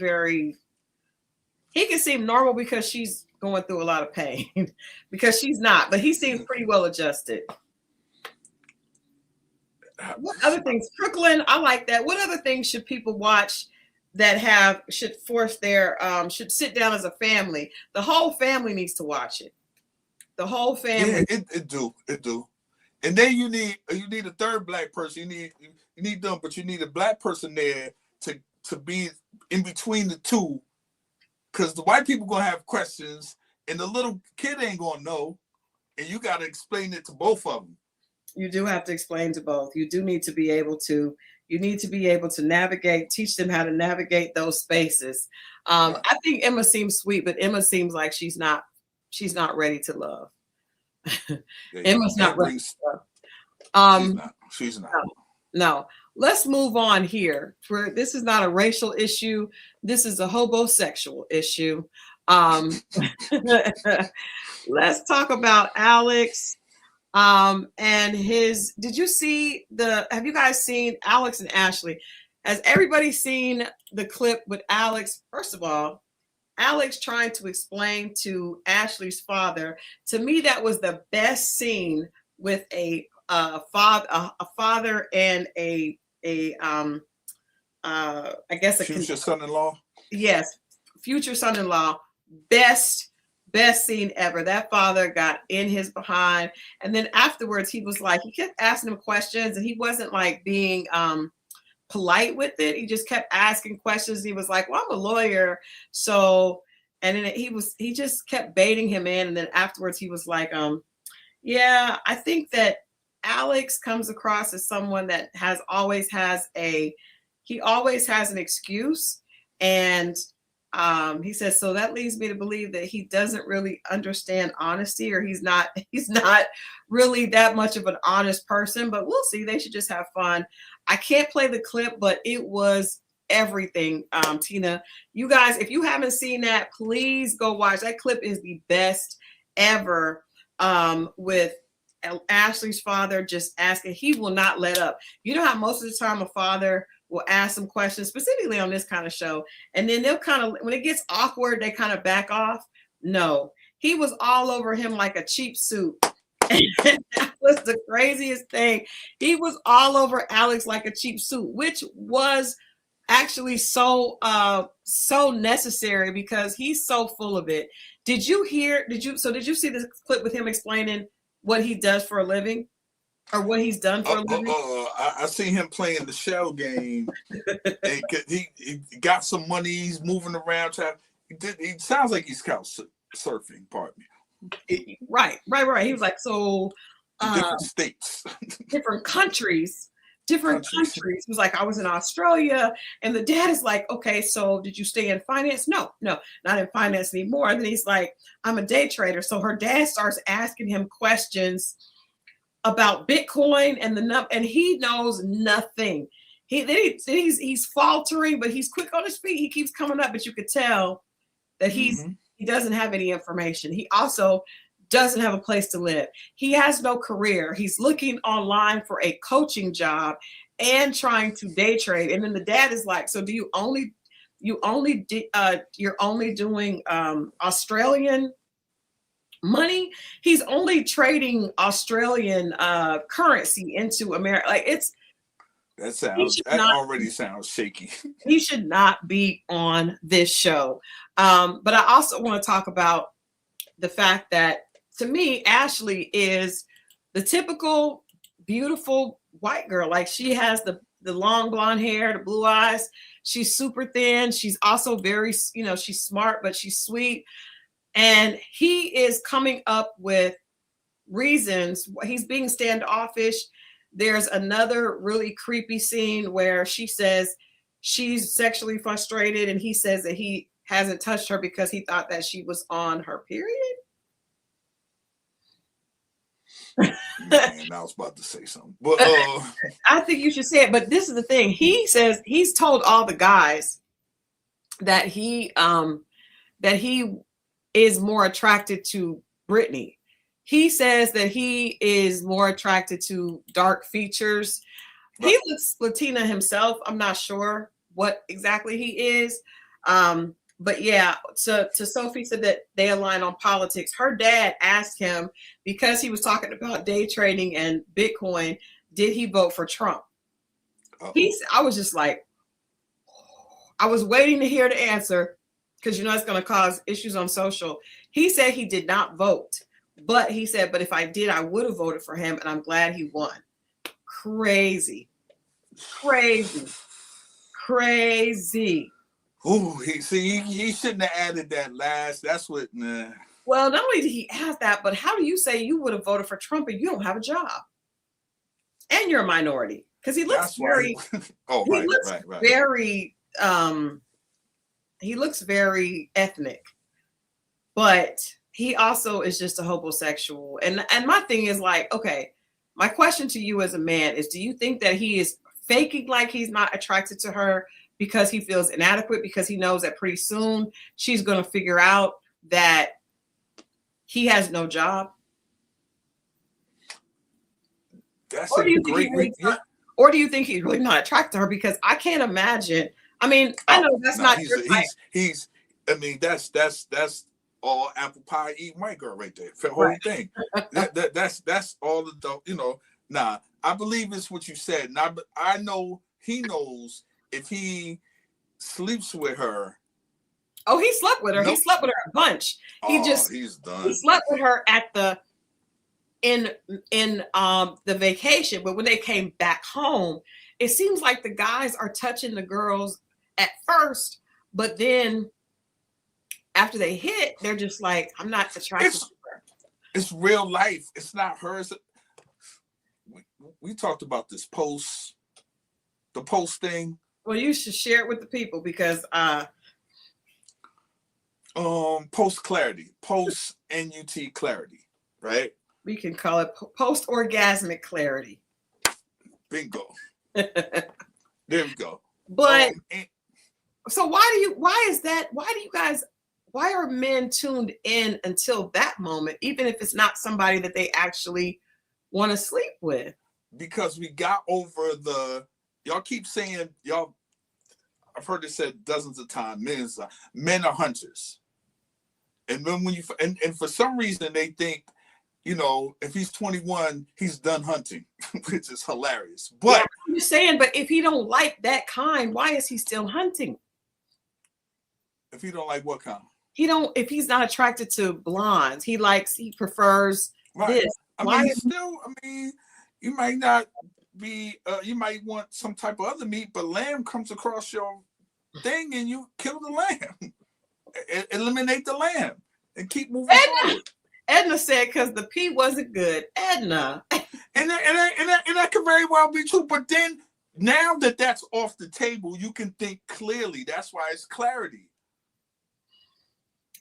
seem normal because she's going through a lot of pain because she's not, but he seems pretty well adjusted. What other things? Crooklyn, I like that. What other things should people watch that should force their should sit down as a family? The whole family needs to watch it. The whole family. Yeah, it do. And then you need a third black person. You need them, but you need a black person there to be in between the two, because the white people gonna have questions and the little kid ain't gonna know, and you got to explain it to both of them. You do have to explain to both. You do need to be able to. You need to be able to navigate, teach them how to navigate those spaces. I think Emma seems sweet, but Emma seems like she's not ready to love. Emma's not ready to love. She's not. No. Let's move on here. This is not a racial issue. This is a hobosexual issue. Let's talk about Alex. And have you guys seen Alex and Ashley? Has everybody seen the clip with Alex? First of all, Alex trying to explain to Ashley's father. To me, that was the best scene with a father and I guess a future son-in-law. Yes, future son-in-law. Best scene ever. That father got in his behind, and then afterwards he was like, he kept asking him questions, and he wasn't like being polite with it. He just kept asking questions. He was like, well, I'm a lawyer, so, and then he just kept baiting him in, and then afterwards he was like, yeah, I think that Alex comes across as someone that always has an excuse, and he says, so that leads me to believe that he doesn't really understand honesty, or he's not really that much of an honest person, but we'll see. They should just have fun. I can't play the clip, but it was everything. Tina, you guys, if you haven't seen that, please go watch. That clip is the best ever, with Ashley's father just asking. He will not let up. You know how most of the time a father will ask some questions, specifically on this kind of show, and then they'll kind of, when it gets awkward, they kind of back off. No, he was all over him like a cheap suit. That was the craziest thing. He was all over Alex like a cheap suit, which was actually so necessary because he's so full of it. Did you see this clip with him explaining what he does for a living? Or what he's done for a living? I seen him playing the shell game. And he got some money. He's moving around. He sounds like he's couch surfing. Pardon me. Right. He was like, so different states, different countries. He was like, I was in Australia, and the dad is like, okay, so did you stay in finance? No, not in finance anymore. And then he's like, I'm a day trader. So her dad starts asking him questions about Bitcoin and he knows nothing. He's faltering, but he's quick on his feet. He keeps coming up, but you could tell that he doesn't have any information. He also doesn't have a place to live. He has no career. He's looking online for a coaching job and trying to day trade. And then the dad is like, so do you're only doing Australian money? He's only trading Australian currency into America. Like that already sounds shaky. He should not be on this show. But I also want to talk about the fact that, to me, Ashley is the typical beautiful white girl. Like, she has the long blonde hair, the blue eyes. She's super thin. She's also very, she's smart, but she's sweet. And he is coming up with reasons. He's being standoffish. There's another really creepy scene where she says she's sexually frustrated, and he says that he hasn't touched her because he thought that she was on her period. Man, I was about to say something, but I think you should say it. But this is the thing. He says he's told all the guys that he is more attracted to Brittany. He says that he is more attracted to dark features. He looks Latina himself. I'm not sure what exactly he is. But yeah, so Sophie said that they align on politics. Her dad asked him, because he was talking about day trading and Bitcoin, did he vote for Trump? I was just like, I was waiting to hear the answer, because you know it's going to cause issues on social. He said he did not vote, but he said, but if I did, I would have voted for him, and I'm glad he won. Crazy. Ooh, he shouldn't have added that last. That's what. Nah. Well, not only did he ask that, but how do you say you would have voted for Trump and you don't have a job, and you're a minority? Because he looks very. Right. Very. He looks very ethnic, but he also is just a homosexual. And my thing is like, okay, my question to you as a man is, do you think that he is faking like he's not attracted to her because he feels inadequate, because he knows that pretty soon she's going to figure out that he has no job? That's or do you think he's really not attracted to her? Because I can't imagine. I mean, I know that's not your type. I mean, that's all apple pie eating white girl right there. The whole thing. That's all the, you know. Nah, I believe it's what you said. Now I know he knows if he sleeps with her. Oh, he slept with her. Nope. He slept with her a bunch. He's done. He slept with her at the in the vacation, but when they came back home, it seems like the guys are touching the girls at first, but then after they hit, they're just like, I'm not attracted to her. It's real life. It's not hers. We talked about this the post thing. Well, you should share it with the people, because post clarity, post NUT clarity, right? We can call it post orgasmic clarity. Bingo. There we go. But so why are men tuned in until that moment, even if it's not somebody that they actually want to sleep with? Because we got over y'all keep saying, I've heard it said dozens of times, men are hunters. And then and for some reason they think, you know, if he's 21, he's done hunting, which is hilarious. But yeah, I'm just saying, but if he don't like that kind, why is he still hunting? If he don't like what kind? If he's not attracted to blondes, he prefers this. You might not be, you might want some type of other meat, but lamb comes across your thing and you kill the lamb. Eliminate the lamb and keep moving forward. Edna said, because the pee wasn't good. Edna. And that could very well be true. But then now that's off the table, you can think clearly. That's why it's clarity.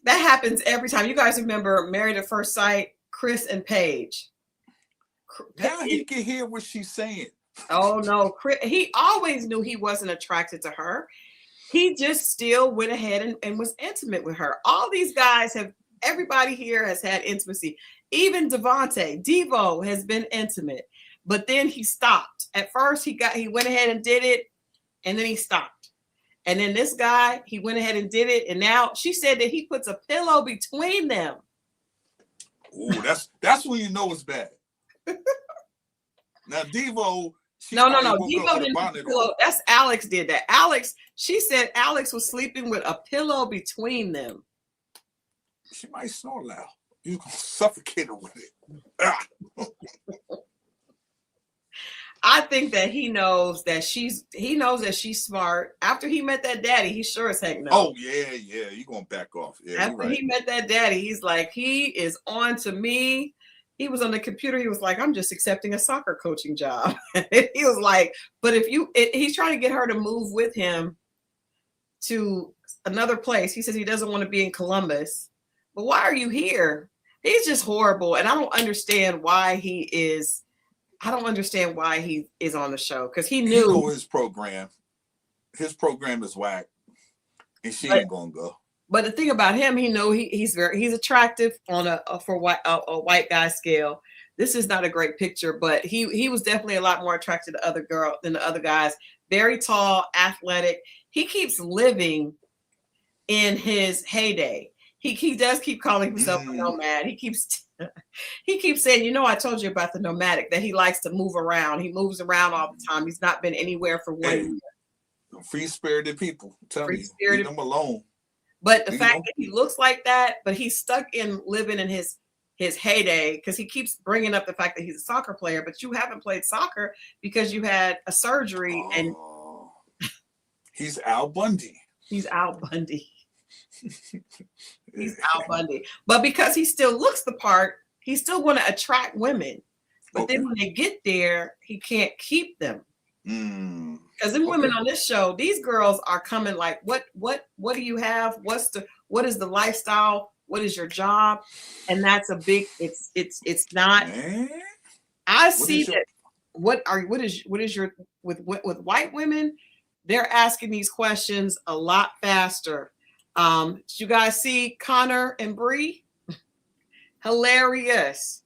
That happens every time. You guys remember Married at First Sight, Chris and Paige? Now he can hear what she's saying. Oh, no. He always knew he wasn't attracted to her. He just still went ahead and was intimate with her. All these guys everybody here has had intimacy. Even Devonte, Devo has been intimate, but then he stopped. At first, he went ahead and did it, and then he stopped. And then this guy, he went ahead and did it, and now she said that he puts a pillow between them. Ooh, that's when you know it's bad. Now Devo. No. Devo didn't put a pillow. That's Alex did that. She said Alex was sleeping with a pillow between them. She might snore loud. You're gonna suffocate her with it. I think that he knows that she's smart. After he met that daddy, he sure as heck knows. Oh yeah. You're gonna back off. Yeah, after he met that daddy, he's like, he is on to me. He was on the computer. He was like, I'm just accepting a soccer coaching job. He was like, but he's trying to get her to move with him to another place. He says he doesn't want to be in Columbus. But why are you here? He's just horrible. And I don't understand why he is on the show. Because he knew his program. His program is whack. And she ain't gonna go. But the thing about him, he's attractive on a white guy scale. This is not a great picture, but he was definitely a lot more attracted than the other guys. Very tall, athletic. He keeps living in his heyday. He does keep calling himself a nomad. He keeps saying, you know, I told you about the nomadic, that he likes to move around. He moves around all the time. He's not been anywhere for 1 year. Free-spirited people. Tell me, leave them alone. But the fact that he looks like that, but he's stuck in living in his heyday, because he keeps bringing up the fact that he's a soccer player, but you haven't played soccer because you had a surgery. And he's Al Bundy. He's Al Bundy. He's Al Bundy. But because he still looks the part, he's still going to attract women. But then when they get there, he can't keep them. Because them women on this show, these girls are coming like, what do you have? What is the lifestyle? What is your job? And that's a big, it's not. I see that. With white women, they're asking these questions a lot faster. Did you guys see Connor and Bree? Hilarious.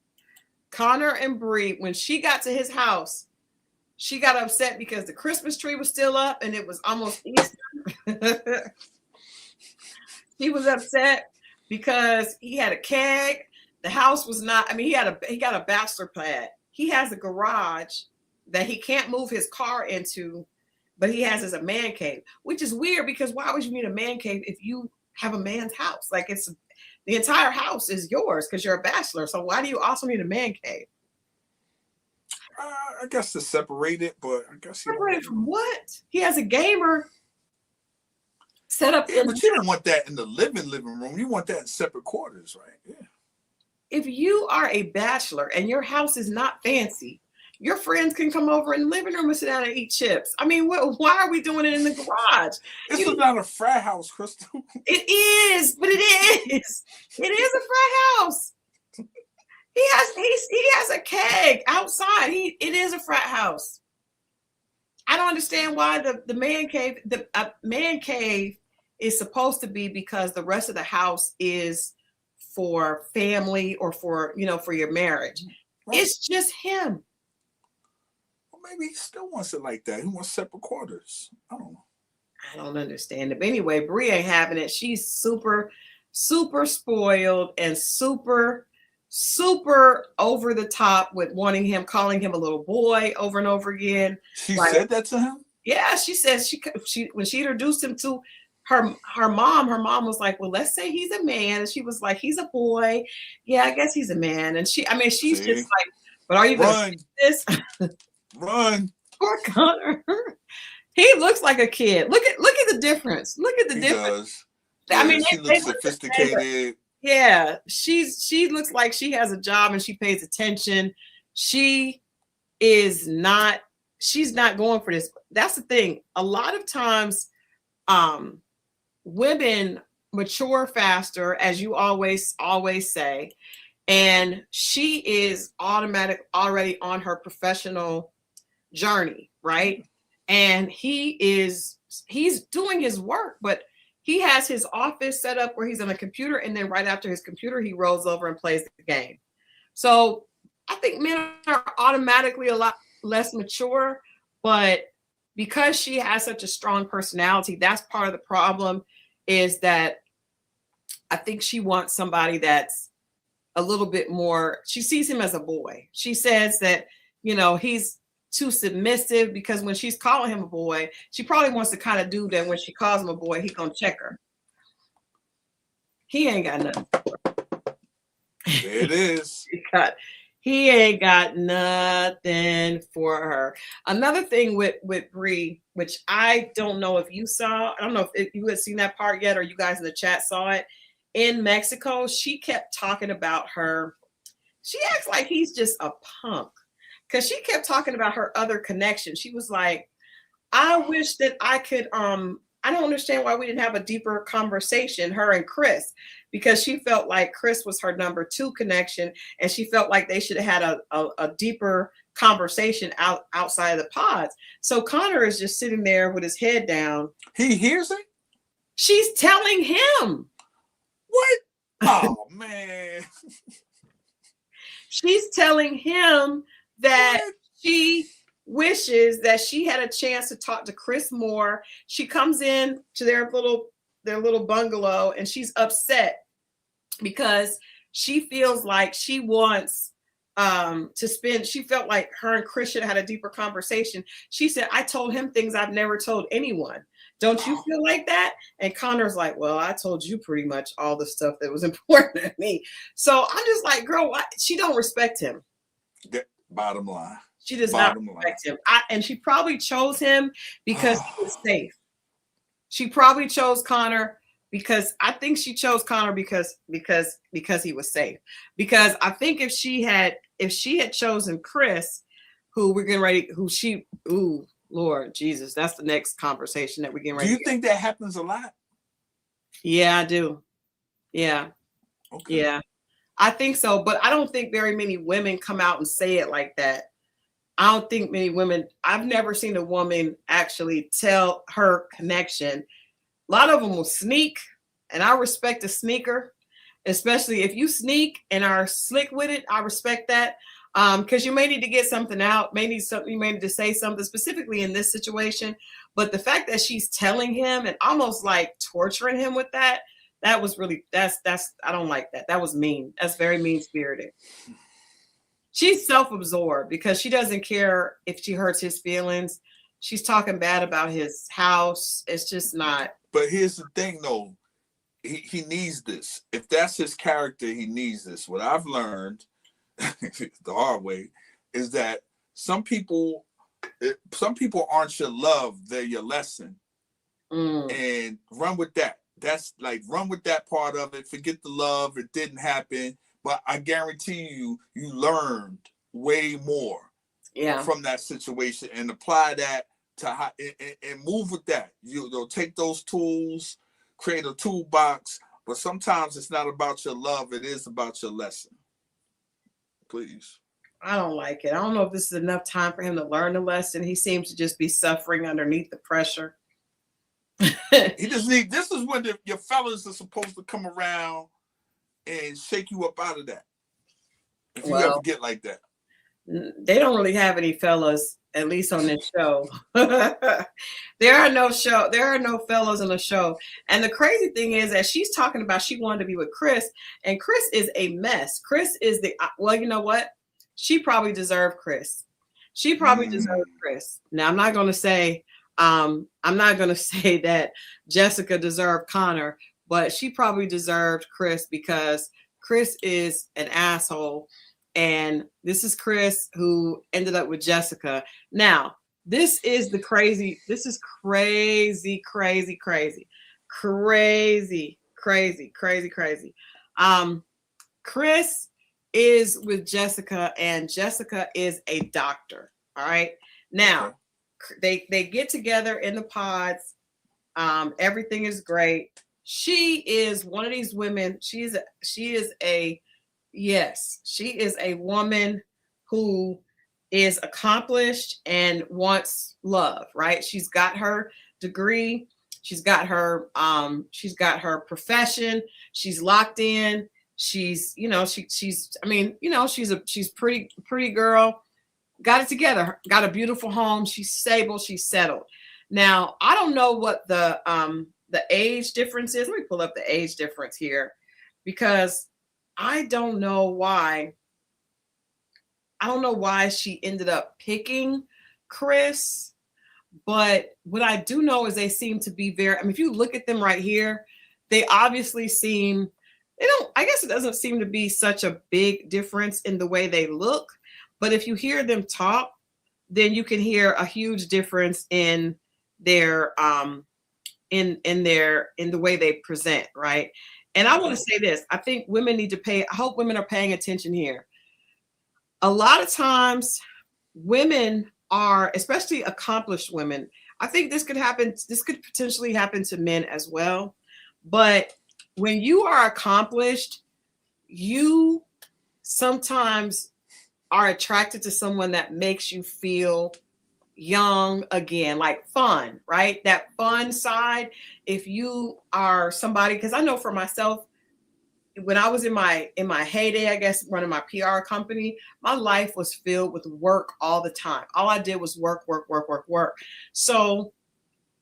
Connor and Bree, when she got to his house, she got upset because the Christmas tree was still up and it was almost Easter. He was upset because he had a keg. The house was not, I mean, he got a bachelor pad. He has a garage that he can't move his car into, but he has as a man cave, which is weird because why would you need a man cave if you have a man's house? Like, it's the entire house is yours because you're a bachelor. So why do you also need a man cave? I guess to separate it, but I guess separated from what? He has a gamer set up. Yeah, but you don't want that in the living room. You want that in separate quarters, right? Yeah. If you are a bachelor and your house is not fancy, your friends can come over in the living room and sit down and eat chips. I mean, why are we doing it in the garage? It's not a frat house, Christal. It is, but it is. It is a frat house. He has a keg outside. It is a frat house. I don't understand why the man cave, man cave is supposed to be because the rest of the house is for family or for your marriage. Right. It's just him. Well, maybe he still wants it like that. He wants separate quarters. I don't know. I don't understand it. But anyway, Bree ain't having it. She's super, super spoiled and super over the top with wanting him, calling him a little boy over and over again. She said that to him? Yeah, she said she when she introduced him to her mom was like, well, let's say he's a man. And she was like, he's a boy. Yeah, I guess he's a man. And she's just like, but are you going to do this? Run. Poor Connor. He looks like a kid. Look at the difference. Look at the difference. Does. I mean, she looks sophisticated. Yeah, she looks like she has a job and she pays attention. She's not going for this. That's the thing. A lot of times, women mature faster, as you always say, and she is already on her professional journey, right? And he's doing his work, but he has his office set up where he's on a computer, and then right after his computer, he rolls over and plays the game. So I think men are automatically a lot less mature, but because she has such a strong personality, that's part of the problem, is that I think she wants somebody that's a little bit more, she sees him as a boy. She says that, he's too submissive because when she's calling him a boy, she probably wants to kind of do that. When she calls him a boy, he's gonna check her. He ain't got nothing. It is. He ain't got nothing for her. Another thing with Bree, which I don't know if you saw, I don't know if you had seen that part yet, or you guys in the chat saw it. In Mexico, she kept talking about her. She acts like he's just a punk. Because she kept talking about her other connection. She was like, I wish that I could, I don't understand why we didn't have a deeper conversation, her and Chris, because she felt like Chris was her number 2 connection. And she felt like they should have had a deeper conversation outside of the pods. So Connor is just sitting there with his head down. He hears it? She's telling him. What? Oh, man. She's telling him that she wishes that she had a chance to talk to Chris more. She comes in to their little little bungalow, and she's upset because she feels like she wants to spend. She felt like her and Chris should have had a deeper conversation. She said, I told him things I've never told anyone. Don't you feel like that? And Connor's like, well, I told you pretty much all the stuff that was important to me. So I'm just like, girl, why? She don't respect him. Bottom line. She does not respect him. And she probably chose him because he was safe. She probably chose Connor because I think she chose Connor because he was safe. Because I think if she had chosen Chris, Lord Jesus, that's the next conversation that we're getting ready. Do you think that happens a lot? Yeah, I do. Yeah. Okay. Yeah. I think so, but I don't think very many women come out and say it like that. I don't think many women, I've never seen a woman actually tell her connection. A lot of them will sneak, and I respect a sneaker, especially if you sneak and are slick with it. I respect that. Because you may need to get something out, you may need to say something specifically in this situation. But the fact that she's telling him and almost like torturing him with that was really, that's I don't like that. That was mean. That's very mean-spirited. She's self-absorbed because she doesn't care if she hurts his feelings. She's talking bad about his house. It's just not. But here's the thing, though. He needs this. If that's his character, he needs this. What I've learned the hard way is that some people aren't your love, they're your lesson. And run with that. That's like, run with that part of it. Forget the love, it didn't happen, but I guarantee you learned way more from that situation, and apply that to and move with that. You'll take those tools, create a toolbox, but sometimes it's not about your love, it is about your lesson. Please. I don't like it. I don't know if this is enough time for him to learn the lesson. He seems to just be suffering underneath the pressure. He just this is when your fellas are supposed to come around and shake you up out of that. If you ever get like that. They don't really have any fellas, at least on this show. There are no fellas on the show. And the crazy thing is that she's talking about she wanted to be with Chris, and Chris is a mess. Chris is you know what? She probably deserved Chris. She probably deserved Chris. Now I'm not gonna say that Jessica deserved Connor, but she probably deserved Chris because Chris is an asshole. And this is Chris who ended up with Jessica. Now, this is crazy. Chris is with Jessica, and Jessica is a doctor. All right. Now, they get together in the pods. Everything is great. She is one of these women. She is a woman who is accomplished and wants love, right? She's got her degree. She's got her profession. She's locked in. She's pretty girl. Got it together. Got a beautiful home. She's stable. She's settled. Now, I don't know what the age difference is. Let me pull up the age difference here, because I don't know why she ended up picking Chris, but what I do know is they seem to be if you look at them right here, they obviously I guess it doesn't seem to be such a big difference in the way they look, but if you hear them talk, then you can hear a huge difference in their in the way they present, right? And I want to say this. I think women need to I hope women are paying attention here. A lot of times women are, especially accomplished women, I think this could potentially happen to men as well. But when you are accomplished, you sometimes are attracted to someone that makes you feel young again, like fun, right? That fun side. If you are somebody, because I know for myself, when I was in my heyday, I guess running my PR company, my life was filled with work all the time. All I did was work. So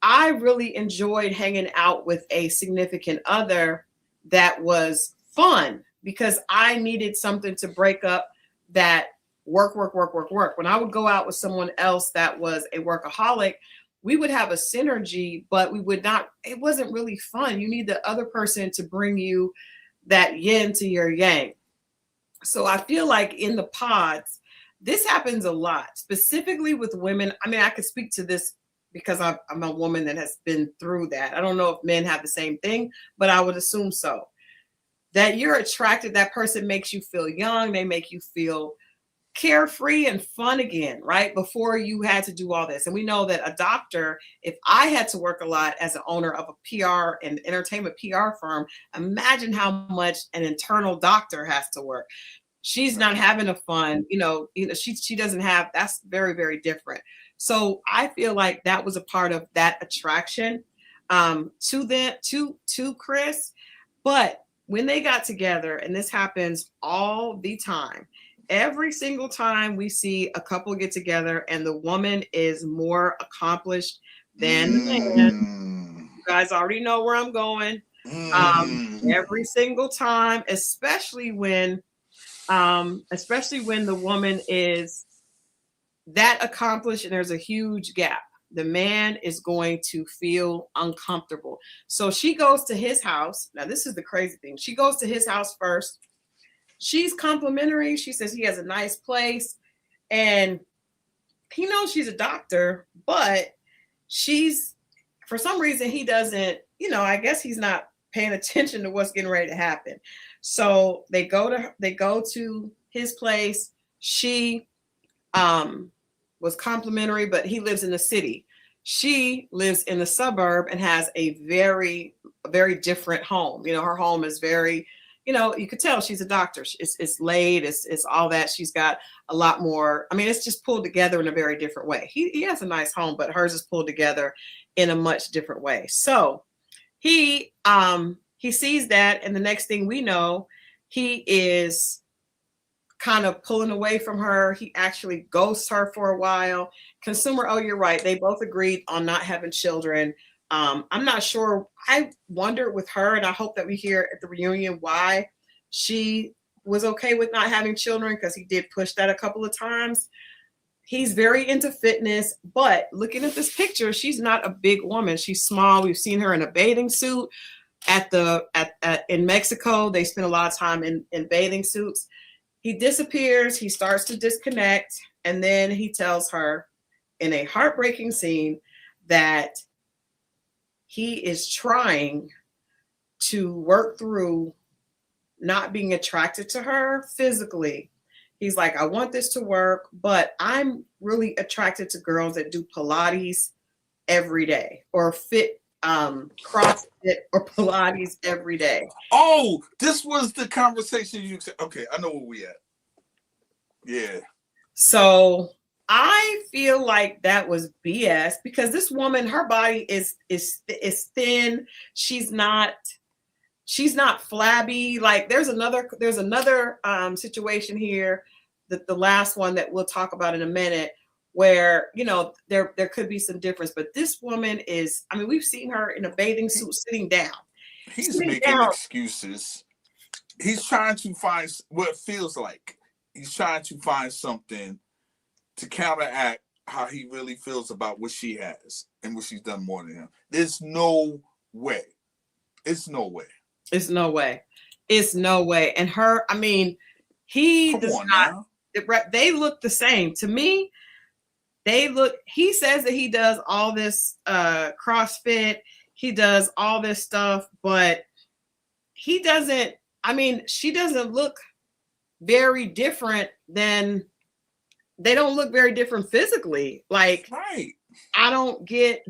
I really enjoyed hanging out with a significant other that was fun because I needed something to break up that work, work, work, work, work. When I would go out with someone else that was a workaholic, we would have a synergy, but we would not, it wasn't really fun. You need the other person to bring you that yin to your yang. So I feel like in the pods, this happens a lot, specifically with women. I mean, I could speak to this because I'm a woman that has been through that. I don't know if men have the same thing, but I would assume so. That you're attracted, that person makes you feel young, they make you feel carefree and fun again, right? Before you had to do all this. And we know that a doctor, if I had to work a lot as an owner of a PR and entertainment PR firm, imagine how much an internal doctor has to work. She's not having a fun, she doesn't have, that's very, very different. So I feel like that was a part of that attraction to Chris. But when they got together, and this happens all the time, every single time we see a couple get together and the woman is more accomplished than the man, you guys already know where I'm going. Every single time, especially when the woman is that accomplished and there's a huge gap, the man is going to feel uncomfortable. So she goes to his house. Now, this is the crazy thing. She goes to his house first. She's complimentary. She says he has a nice place. And he knows she's a doctor, but for some reason, he doesn't, I guess he's not paying attention to what's getting ready to happen. So they go to his place. She was complimentary, but he lives in the city. She lives in the suburb and has a very, very different home. Her home is very, you could tell she's a doctor. It's laid, it's all that. She's got a lot more. I mean, it's just pulled together in a very different way. He has a nice home, but hers is pulled together in a much different way. So he sees that, and the next thing we know, he is kind of pulling away from her. He actually ghosts her for a while. Consumer, oh, you're right. They both agreed on not having children. I'm not sure. I wondered with her, and I hope that we hear at the reunion why she was okay with not having children, because he did push that a couple of times. He's very into fitness, but looking at this picture, she's not a big woman. She's small. We've seen her in a bathing suit in Mexico. They spend a lot of time in bathing suits. He disappears. He starts to disconnect. And then he tells her in a heartbreaking scene that he is trying to work through not being attracted to her physically. He's like, I want this to work, but I'm really attracted to girls that do Pilates every day or fit CrossFit or Pilates every day. Oh, this was the conversation you said. Okay, I know where we at. Yeah. So I feel like that was BS, because this woman, her body is thin. She's not flabby. Like there's another situation here, that the last one that we'll talk about in a minute, where there could be some difference, but this woman is, I mean, we've seen her in a bathing suit sitting down. He's making excuses. He's trying to find what it feels like. He's trying to find something to counteract how he really feels about what she has and what she's done more than him. There's no way. It's no way. It's no way. It's no way. And her, I mean, he Come does on not. now. They look the same to me. He says that he does all this CrossFit, he does all this stuff, but he doesn't, I mean, she doesn't look very different they don't look very different physically. Like, right. I don't get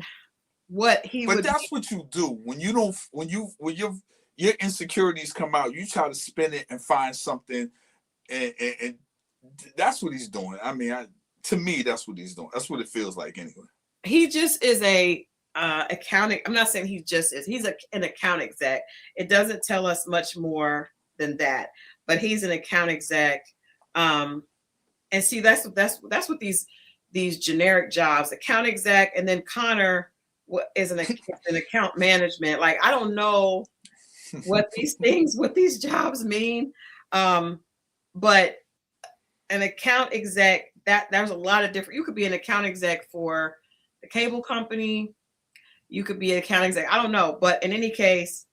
what he would. But that's what you do when your insecurities come out, you try to spin it and find something, and that's what he's doing. I mean, to me, that's what he's doing. That's what it feels like anyway. He just is a accounting. I'm not saying he just is. He's an account exec. It doesn't tell us much more than that. But he's an account exec. And see, that's what these generic jobs, account exec, and then Connor what is an account management. Like, I don't know what these jobs mean. But an account exec, that there's a lot of different, you could be an account exec for the cable company. You could be an account exec. I don't know. But in any case,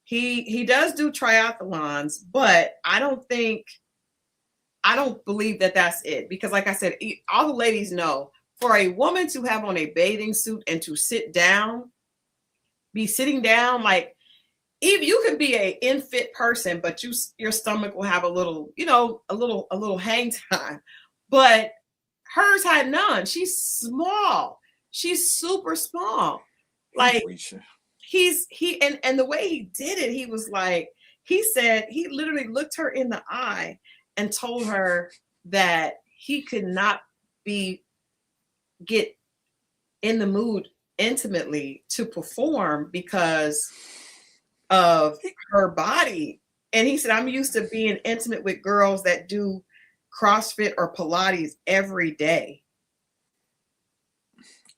he does do triathlons, but I don't believe that that's it. Because like I said, all the ladies know, for a woman to have on a bathing suit and to be sitting down, like, even you can be a infit person, but your stomach will have a little, a little hang time. But hers had none. She's small. She's super small. Like, and the way he did it, he was like, he said he literally looked her in the eye and told her that he could not get in the mood intimately to perform because of her body. And he said, I'm used to being intimate with girls that do CrossFit or Pilates every day.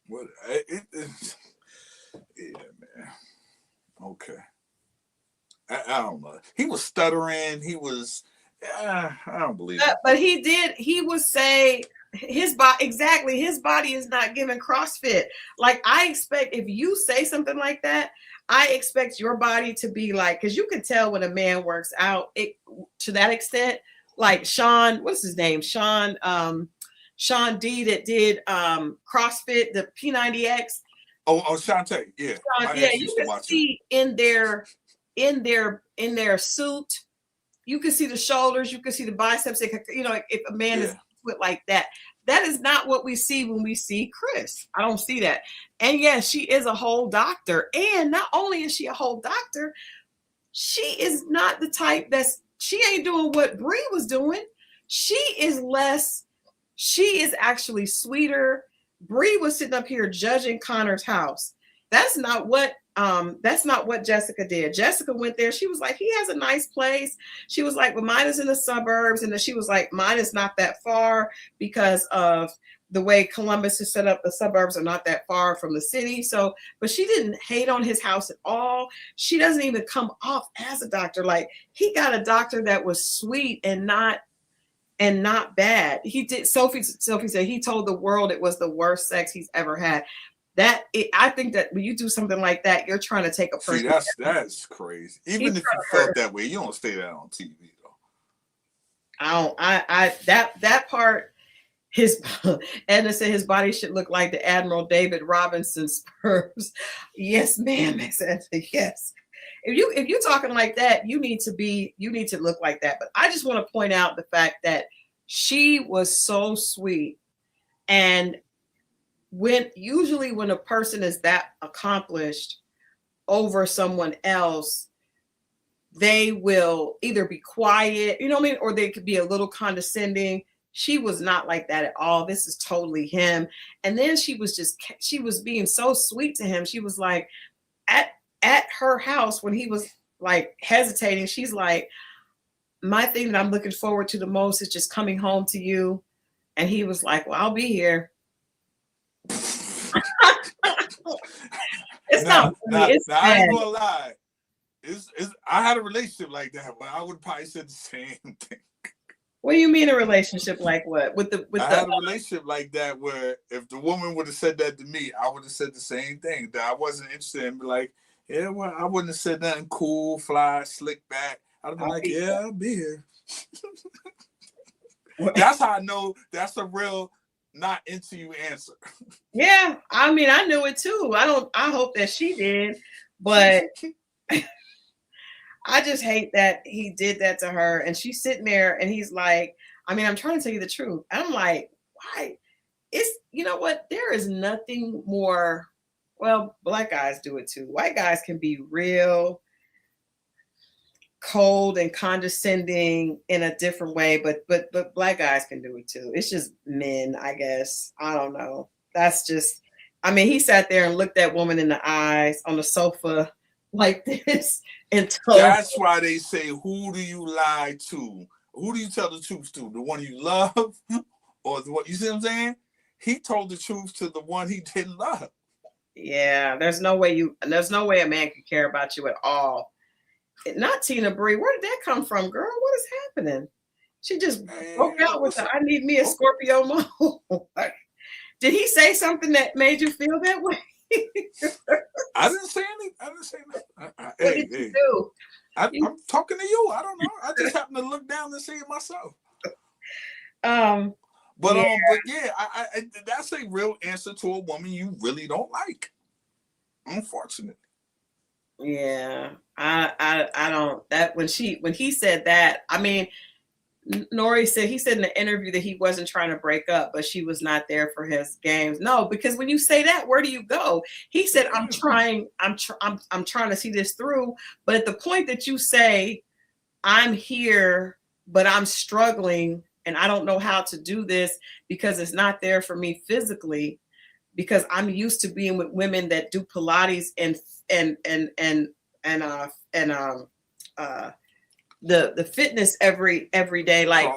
Well, yeah, man. Okay. I don't know. He was stuttering. He was, I don't believe it. But he would say his body is not giving CrossFit. Like, I expect, if you say something like that, I expect your body to be like, because you can tell when a man works out to that extent. Like Sean, what's his name? Sean D that did CrossFit, the P90X. Oh, Shantae, yeah. Yeah, you can see in their suit, you can see the shoulders, you can see the biceps. If a man is with like that. That is not what we see when we see Chris. I don't see that. And yes, she is a whole doctor. And not only is she a whole doctor, she is not the type she ain't doing what Bree was doing. She is actually sweeter. Bree was sitting up here judging Connor's house. That's not what Jessica did. Jessica went there. She was like, he has a nice place. She was like, well, mine is in the suburbs. And then she was like, mine is not that far because of the way Columbus is set up. The suburbs are not that far from the city. So, but she didn't hate on his house at all. She doesn't even come off as a doctor. Like, he got a doctor that was sweet and not bad. He did. Sophie said he told the world it was the worst sex he's ever had. I think that when you do something like that, you're trying to take a person. See, that's crazy. Even if you felt that way, you don't say that on TV though. That part, Edna said his body should look like the Admiral David Robinson spurs. Yes, ma'am. I said yes. If you're talking like that, you need to look like that. But I just want to point out the fact that she was so sweet. And usually when a person is that accomplished over someone else, they will either be quiet, or they could be a little condescending. She was not like that at all. This is totally him. And then she was being so sweet to him. She was like, at her house when he was like hesitating, she's like, my thing that I'm looking forward to the most is just coming home to you. And he was like, well, I'll be here. It's not funny. I ain't gonna lie. I had a relationship like that, but I would probably said the same thing. What do you mean a relationship like what? I had a relationship like that where if the woman would have said that to me, I would have said the same thing. That I wasn't interested in. Be like, yeah, well, I wouldn't have said nothing cool, fly, slick back. I'd have been like, yeah, I'll be here. That's how I know that's a real not into you answer. Yeah, I mean, I knew it too. I hope that she did, but I just hate that he did that to her. And she's sitting there and he's like, I mean, I'm trying to tell you the truth. I'm like, why? You know what? There is nothing more. Well, black guys do it too. White guys can be real cold and condescending in a different way, but black guys can do it too. It's just men, I guess. I don't know. That's just, I mean, he sat there and looked that woman in the eyes on the sofa like this and told. That's why they say, who do you lie to? Who do you tell the truth to? The one you love or the one, you see what I'm saying? He told the truth to the one he didn't love. Yeah, there's no way a man can care about you at all. Not Tina Bree. Where did that come from, girl? What is happening? She just broke out with the I need me a Scorpio Moe. Did he say something that made you feel that way? I didn't say anything. I didn't say nothing. What did you do? I'm talking to you. I don't know. I just happened to look down and see it myself. But yeah, I that's a real answer to a woman you really don't like. Unfortunately. Yeah, I don't. That when he said that, I mean, Nori said he said in the interview that he wasn't trying to break up, but she was not there for his games. No, because when you say that, where do you go? He said, I'm trying to see this through. But at the point that you say, I'm here, but I'm struggling and I don't know how to do this because it's not there for me physically, because I'm used to being with women that do Pilates and the fitness every day, like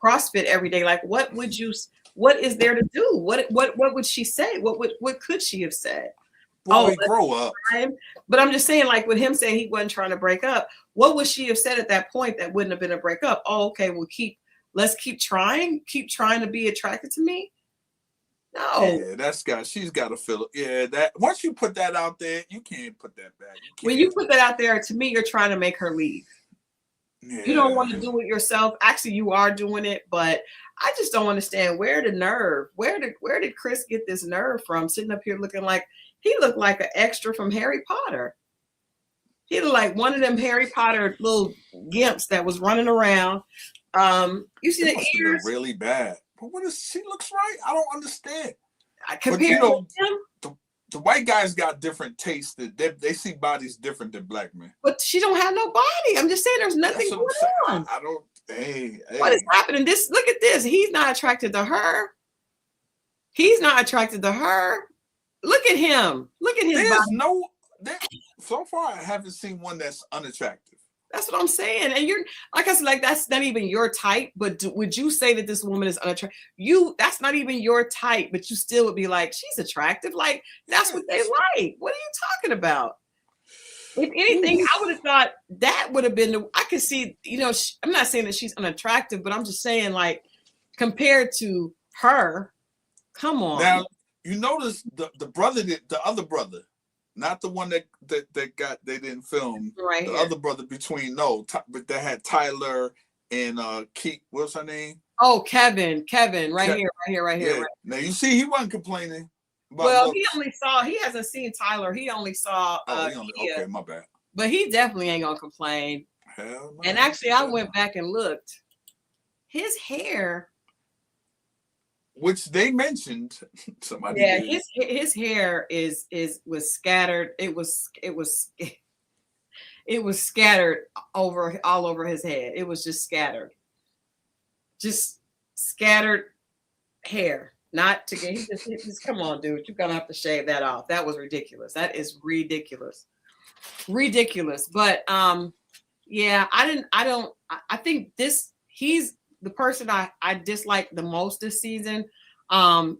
CrossFit every day. Like, what is there to do? What would she say? What could she have said? Boy, grow up. But I'm just saying, like with him saying he wasn't trying to break up, what would she have said at that point that wouldn't have been a breakup? Oh, okay, let's keep trying to be attracted to me. No. Yeah, she's got to feel it. Yeah, that once you put that out there, you can't put that back. When you put that out there, to me, you're trying to make her leave. Yeah. You don't want to do it yourself. Actually, you are doing it, but I just don't understand where the nerve. Where did Chris get this nerve from? Sitting up here looking like he looked like an extra from Harry Potter. He looked like one of them Harry Potter little gimps that was running around. You see the ears? Really bad. But what is she looks right? I don't understand. Compared to him, the white guys got different tastes. They see bodies different than black men. But she don't have no body. I'm just saying there's nothing going on. I don't. Hey. What is happening? Look at this. He's not attracted to her. He's not attracted to her. Look at him. Look at his body. So far, I haven't seen one that's unattractive. That's what I'm saying. And you're, like I said, like that's not even your type. But would you say that this woman is unattractive? That's not even your type, but you still would be like, she's attractive. Like, that's what they like. What are you talking about? If anything, I would have thought that would have been, I could see, I'm not saying that she's unattractive, but I'm just saying, like, compared to her, come on. Now, you notice the other brother, not the one that they didn't film. Right. The other brother but they had Tyler and Keith. What's her name? Oh, Kevin, right here. Yeah. Right. Now you see, he wasn't complaining. Well, he hasn't seen Tyler. He only saw. Okay, my bad. But he definitely ain't gonna complain. Hell no. And actually, I went back and looked. His hair. Which they mentioned. Somebody. Yeah, his hair was scattered. It was scattered all over his head. It was just scattered hair. Not to get. He just come on, dude. You're gonna have to shave that off. That was ridiculous. That is ridiculous. But yeah, I think he's the person I dislike the most this season,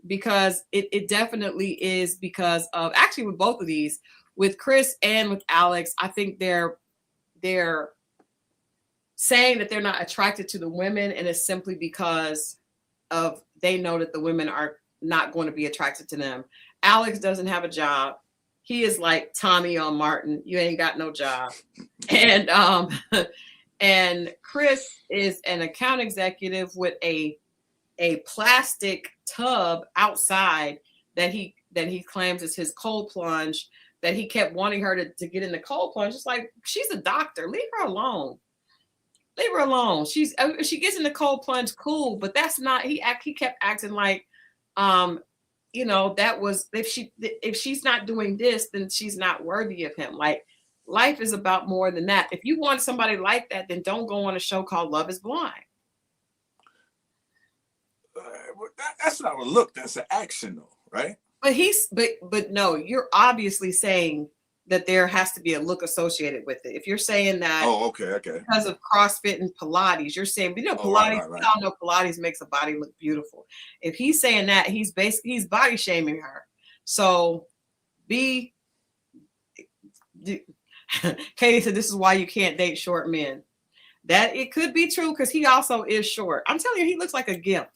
because it definitely is because of, actually with both of these, with Chris and with Alex, I think they're saying that they're not attracted to the women, and it's simply because of they know that the women are not going to be attracted to them. Alex doesn't have a job. He is like Tommy on Martin. You ain't got no job. And Chris is an account executive with a plastic tub outside that he claims is his cold plunge, that he kept wanting her to get in the cold plunge. It's like, she's a doctor. Leave her alone. If she gets in the cold plunge, cool, but that's not, he kept acting like, that was, if she's not doing this, then she's not worthy of him. Like, life is about more than that. If you want somebody like that, then don't go on a show called Love is Blind. That's not a look. That's an action, though, right? But no, you're obviously saying that there has to be a look associated with it. If you're saying that, okay, because of CrossFit and Pilates, you're saying, Pilates, right. We all know Pilates makes a body look beautiful. If he's saying that, he's body shaming her. So B. Katie said, this is why you can't date short men. That it could be true because he also is short. I'm telling you, he looks like a gimp.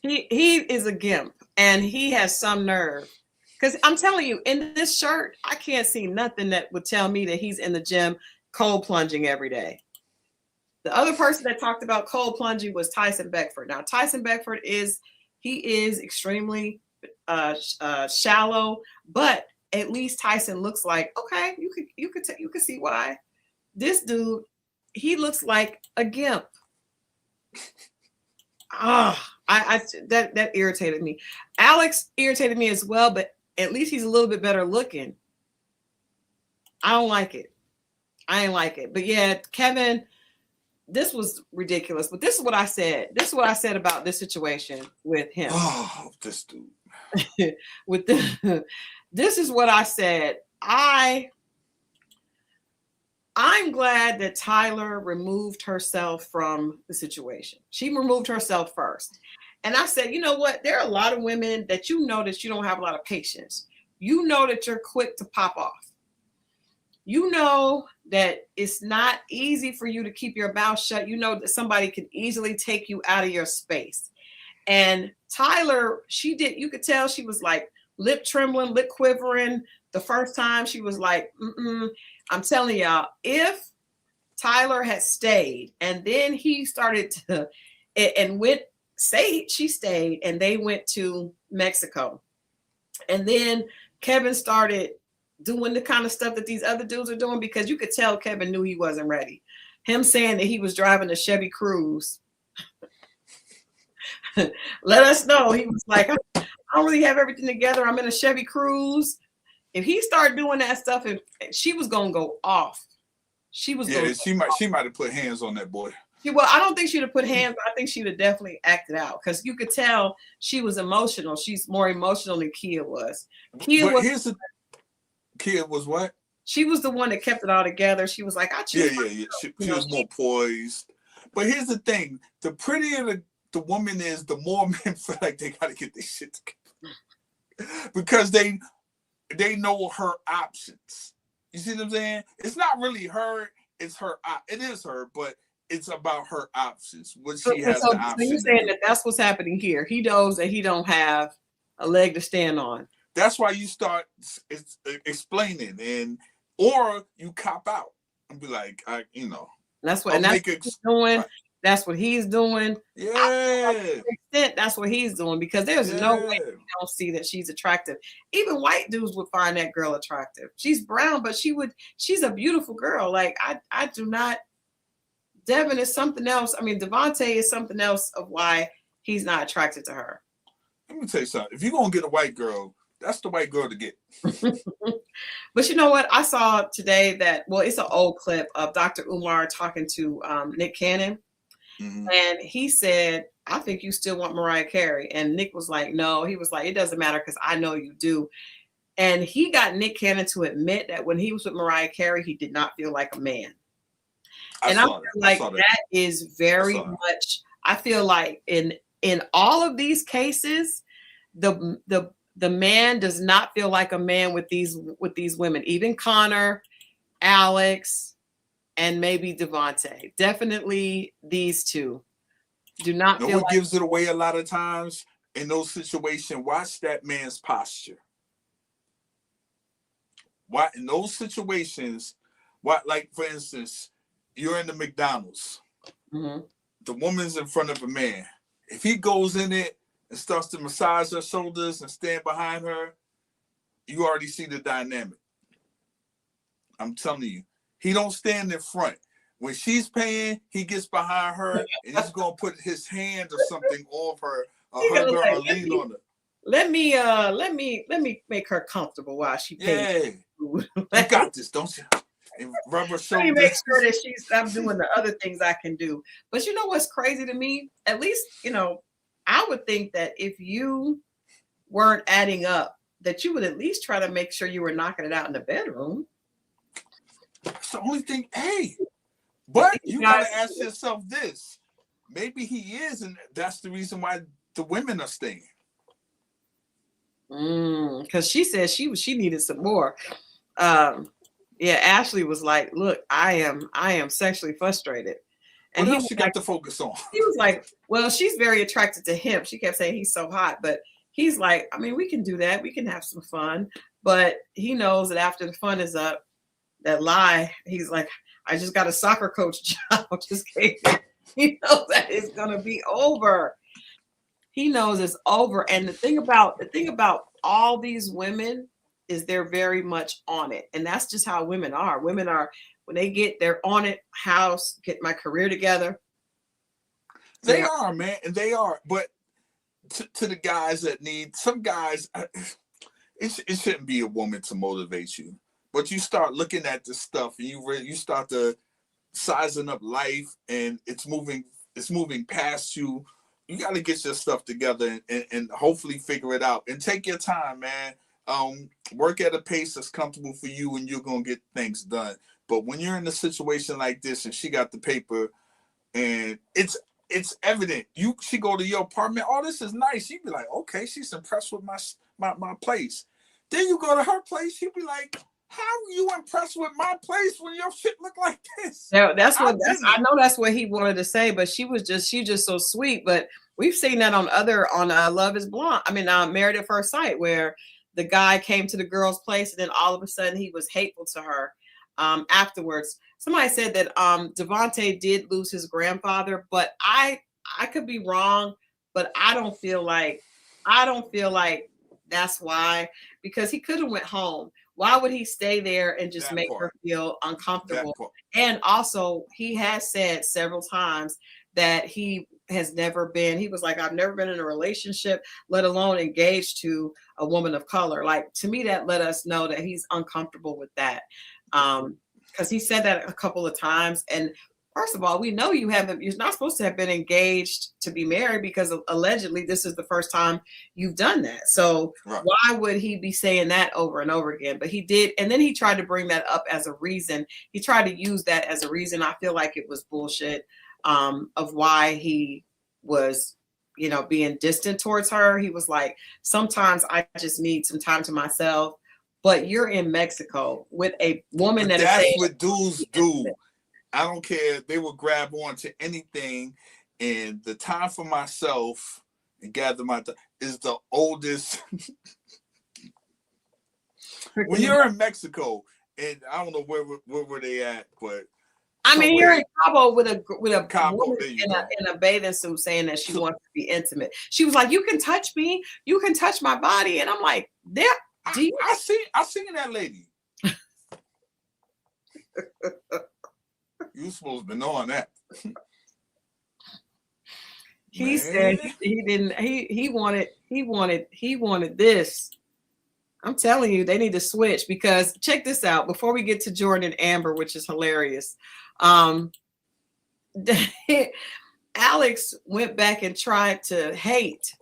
He is a gimp, and he has some nerve. Because I'm telling you, in this shirt, I can't see nothing that would tell me that he's in the gym cold plunging every day. The other person that talked about cold plunging was Tyson Beckford. Now, Tyson Beckford is extremely shallow, but at least Tyson looks like, okay, you could see why. This dude, he looks like a gimp. That irritated me. Alex irritated me as well, but at least he's a little bit better looking. I don't like it. I ain't like it. But yeah, Kevin, this was ridiculous. But this is what I said. This is what I said about this situation with him. Oh, this dude. This is what I said. I'm glad that Tyler removed herself from the situation. She removed herself first. And I said, you know what? There are a lot of women that you know that you don't have a lot of patience. You know that you're quick to pop off. You know that it's not easy for you to keep your mouth shut. You know that somebody can easily take you out of your space. And Tyler, you could tell she was like lip trembling, lip quivering. The first time she was like, I'm telling y'all, if Tyler had stayed and then he started to she stayed and they went to Mexico. And then Kevin started doing the kind of stuff that these other dudes are doing, because you could tell Kevin knew he wasn't ready. Him saying that he was driving a Chevy Cruze. Let us know. He was like, I don't really have everything together. I'm in a Chevy Cruze. If he started doing that stuff, and she was gonna go off. She might have put hands on that boy. Well, I don't think she'd have put hands. I think she'd have definitely acted out, because you could tell she was emotional. She's more emotional than Kia was. Kia was what? She was the one that kept it all together. She was like, I choose. Yeah. She was more poised. But here's the thing: the prettier the woman is, the more men feel like they got to get their shit together, because they know her options. You see what I'm saying? It's not really her. It's her. It is her, but it's about her options. What she has the option. So you're saying that's what's happening here. He knows that he don't have a leg to stand on. That's why you start explaining, or you cop out and be like, That's what he's doing. Right. That's what he's doing. Yeah. To an extent, that's what he's doing, because there's no way you don't see that she's attractive. Even white dudes would find that girl attractive. She's brown, but she's a beautiful girl. Like I do not. Devin is something else. I mean, Devonte is something else of why he's not attracted to her. Let me tell you something. If you're gonna get a white girl, that's the white girl to get. But you know what? I saw today that, it's an old clip of Dr. Umar talking to Nick Cannon. Mm-hmm. And he said, I think you still want Mariah Carey. And Nick was like, no. He was like, it doesn't matter, because I know you do. And he got Nick Cannon to admit that when he was with Mariah Carey, he did not feel like a man. I feel like that is very much, I feel like in all of these cases, the man does not feel like a man with these women. Even Connor, Alex, and maybe Devonte. Definitely these two do not feel like. Gives it away a lot of times in those situations. Watch that man's posture. Why in those situations? Like for instance, you're in the McDonald's. Mm-hmm. The woman's in front of a man. If he goes in it and starts to massage her shoulders and stand behind her, you already see the dynamic. I'm telling you. He don't stand in front. When she's paying, he gets behind her and he's gonna put his hand or something off her, or hug her, or lean on her. Let me make her comfortable while she pays. Yeah, you got this, don't you? And rub her shoulders. Let me make sure that I'm doing the other things I can do. But you know what's crazy to me? At least, I would think that if you weren't adding up, that you would at least try to make sure you were knocking it out in the bedroom. That's the only thing. Hey, but you gotta ask yourself this: maybe he is, and that's the reason why the women are staying. Because she said she needed some more. Yeah, Ashley was like, "Look, I am sexually frustrated," and What else you got to focus on? he was like, "Well, she's very attracted to him." She kept saying he's so hot, but he's like, "I mean, we can do that. We can have some fun." But he knows that after the fun is up, that lie. He's like, "I just got a soccer coach job." Just came. He knows that it's gonna be over. He knows it's over. And the thing about all these women is they're very much on it. And that's just how women are. Women are when they're on it, house, get my career together. They are, man, and they are. But to the guys that need some guys, it shouldn't be a woman to motivate you. But you start looking at this stuff and you start to sizing up life and it's moving past you. You got to get your stuff together and hopefully figure it out and take your time, man. Work at a pace that's comfortable for you and you're going to get things done. But when you're in a situation like this and she got the paper and it's evident, she go to your apartment, oh, this is nice. You'd be like, okay, she's impressed with my place. Then you go to her place, she'd be like, how are you impressed with my place when your shit look like this? Yeah, I know that's what he wanted to say, but she's just so sweet. But we've seen that on Love is Blind. I mean, Married at First Sight, where the guy came to the girl's place and then all of a sudden he was hateful to her afterwards. Somebody said that Devonte did lose his grandfather, but I could be wrong, but I don't feel like that's why, because he could have went home. Why would he stay there and just make her feel uncomfortable? And also, he has said several times that he was like, I've never been in a relationship, let alone engaged to a woman of color. Like, to me, that let us know that he's uncomfortable with that. Because he said that a couple of times. And first of all, we know you're not supposed to have been engaged to be married, because allegedly this is the first time you've done that. So Why would he be saying that over and over again? But he did. And then he tried to bring that up as a reason. He tried to use that as a reason. I feel like it was bullshit of why he was, being distant towards her. He was like, sometimes I just need some time to myself. But you're in Mexico with a woman that's what dudes do. I don't care. They will grab on to anything. And the time for myself and gather my time is the oldest. When you're in Mexico, and I don't know where were they at, but I mean, you're in Cabo with a Cabo, woman in a bathing suit saying that she wants to be intimate. She was like, "You can touch me, you can touch my body," and I'm like, I seen that lady. You supposed to be knowing that. He said he didn't. He wanted this. I'm telling you, they need to switch, because check this out. Before we get to Jordan and Amber, which is hilarious, Alex went back and tried to hate.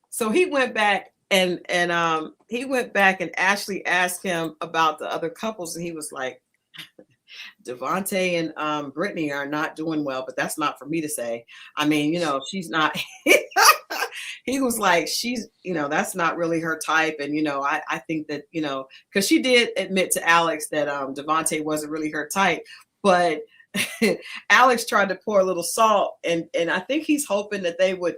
So he went back and Ashley asked him about the other couples, and he was like, Devonte and Brittany are not doing well, but that's not for me to say. I mean, she's not. He was like, she's, that's not really her type. And, I think that, because she did admit to Alex that Devonte wasn't really her type, but Alex tried to pour a little salt, and I think he's hoping that they would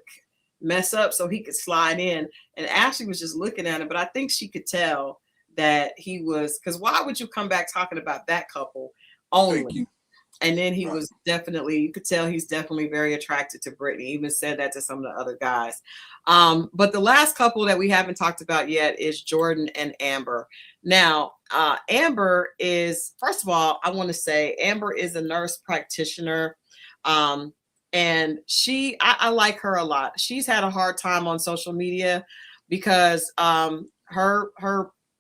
mess up so he could slide in. And Ashley was just looking at him, but I think she could tell that he was, because why would you come back talking about that couple only? And then he was definitely, you could tell he's definitely very attracted to Brittany. He even said that to some of the other guys. But the last couple that we haven't talked about yet is Jordan and Amber. Now, Amber is, first of all, I want to say Amber is a nurse practitioner. And I like her a lot. She's had a hard time on social media because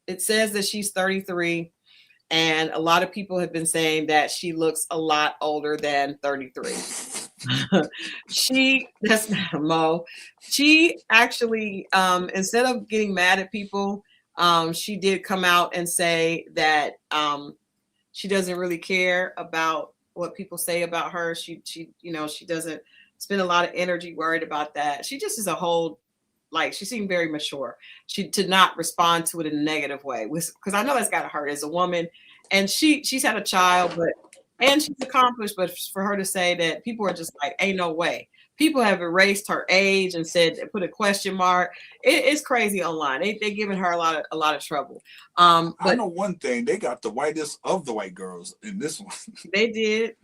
it says that she's 33. And a lot of people have been saying that she looks a lot older than 33. That's not Mo. She actually, instead of getting mad at people, she did come out and say that she doesn't really care about what people say about her. She doesn't spend a lot of energy worried about that. She just is a whole like she seemed very mature. She did not respond to it in a negative way, because I know that's got to hurt as a woman. And she's had a child, and she's accomplished, but for her to say that, people are just like, ain't no way. People have erased her age and put a question mark. It's crazy online. They're giving her a lot of trouble. But I know one thing: they got the whitest of the white girls in this one. They did.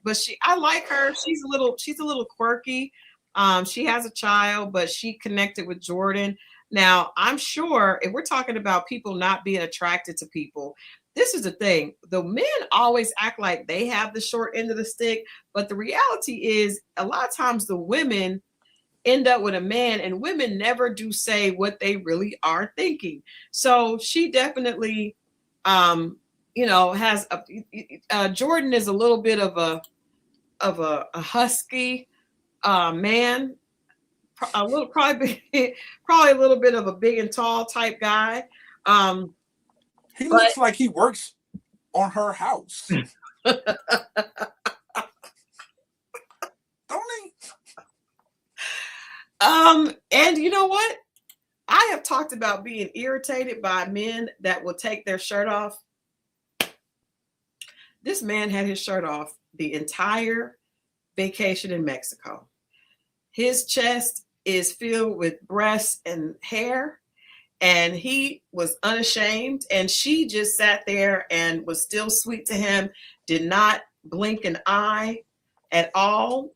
But I like her. She's a little quirky. She has a child, but she connected with Jordan. Now, I'm sure if we're talking about people not being attracted to people, this is the thing. The men always act like they have the short end of the stick, but the reality is a lot of times the women end up with a man, and women never do say what they really are thinking. So she definitely, has Jordan is a little bit of a husky man, probably a little bit of a big and tall type guy. He looks like he works on her house. Don't he? And you know what? I have talked about being irritated by men that will take their shirt off. This man had his shirt off the entire vacation in Mexico. His chest is filled with breasts and hair, and he was unashamed. And she just sat there and was still sweet to him, did not blink an eye at all.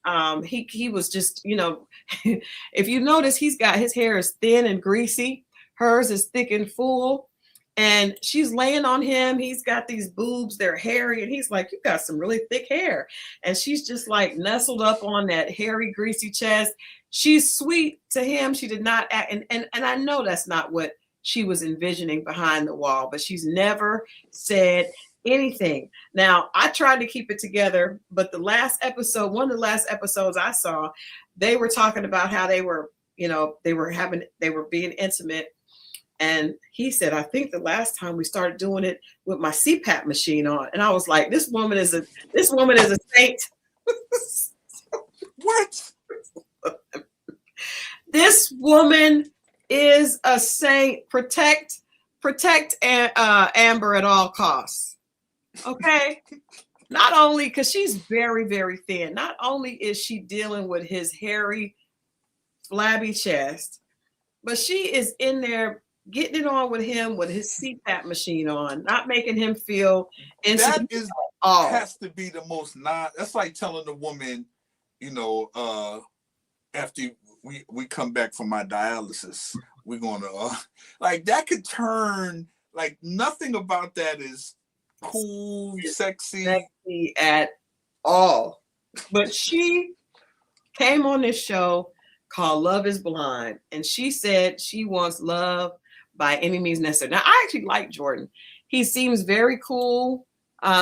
He was just, if you notice, his hair is thin and greasy. Hers is thick and full. And she's laying on him. He's got these boobs, they're hairy. And he's like, you got some really thick hair. And she's just like nestled up on that hairy, greasy chest. She's sweet to him. She did not act. And I know that's not what she was envisioning behind the wall, but she's never said anything. Now, I tried to keep it together, but one of the last episodes I saw, they were talking about how they were being intimate. And he said, I think the last time we started doing it with my CPAP machine on. And I was like, this woman is a saint. What? This woman is a saint. Protect Amber at all costs. Okay. Not only because she's very, very thin, not only is she dealing with his hairy, flabby chest, but she is in there getting it on with him with his CPAP machine on, not making him feel insecure. That has to be the most that's like telling the woman, after we come back from my dialysis, we're gonna like, that could turn, like, nothing about that is cool, sexy at all. But she came on this show called Love is Blind, and she said she wants love by any means necessary. Now, I actually like Jordan. He seems very cool.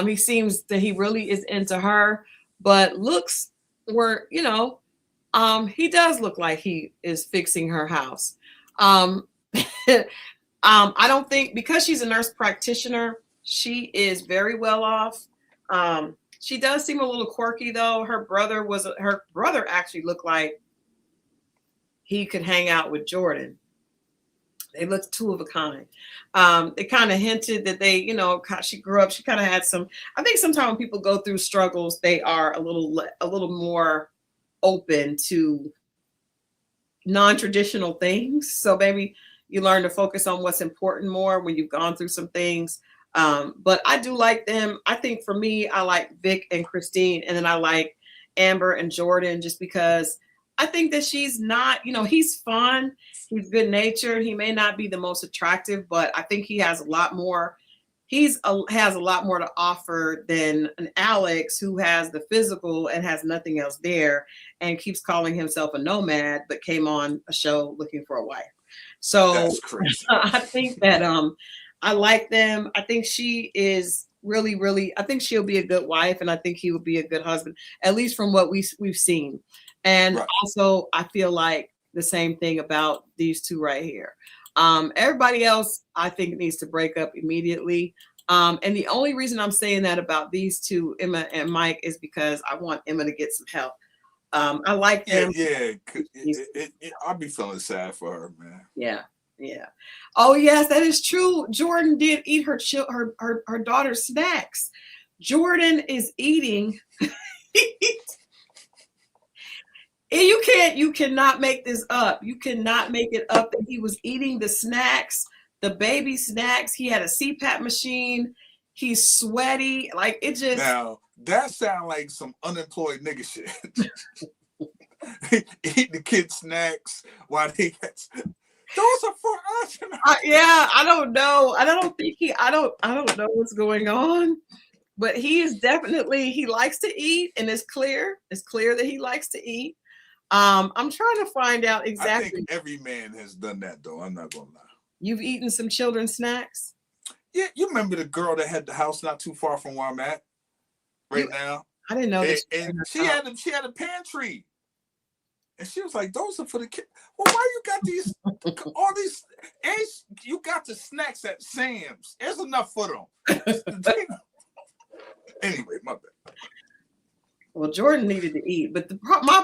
He seems that he really is into her, but looks were, he does look like he is fixing her house. I don't think, because she's a nurse practitioner, she is very well off. She does seem a little quirky though. Her brother actually looked like he could hang out with Jordan. They looked two of a kind. They kind of hinted that they, she grew up, she kind of had I think sometimes when people go through struggles, they are a little more open to non-traditional things. So maybe you learn to focus on what's important more when you've gone through some things. But I do like them. I think for me, I like Vic and Christine, and then I like Amber and Jordan, just because I think that she's not, he's fun. He's good natured. He may not be the most attractive, but I think he has a lot more. Has a lot more to offer than an Alex, who has the physical and has nothing else there and keeps calling himself a nomad, but came on a show looking for a wife. So that's crazy. I think that I like them. I think she is really, really, I think she'll be a good wife, and I think he will be a good husband, at least from what we've seen. And also, I feel like the same thing about these two right here. Everybody else, I think, needs to break up immediately. And the only reason I'm saying that about these two, Emma and Mike, is because I want Emma to get some help. I like them. I'll be feeling sad for her, man. Yeah. Oh yes, that is true. Jordan did eat her daughter's snacks. Jordan is eating. And you cannot make this up. You cannot make it up that he was eating the snacks, the baby snacks. He had a CPAP machine. He's sweaty. Like it just. Now that sounds like some unemployed nigga shit. Eat the kids' snacks while they get. Those are for us. Yeah, I don't know. I don't know what's going on. But he is definitely, he likes to eat, and it's clear that he likes to eat. I'm trying to find out exactly. I think every man has done that, though. I'm not gonna lie. You've eaten some children's snacks? Yeah, you remember the girl that had the house not too far from where I'm at right now? I didn't know this. And she had a pantry. And she was like, those are for the kids. Well, why you got these, all these, you got the snacks at Sam's. There's enough for them. Anyway, my bad. Well, Jordan needed to eat, but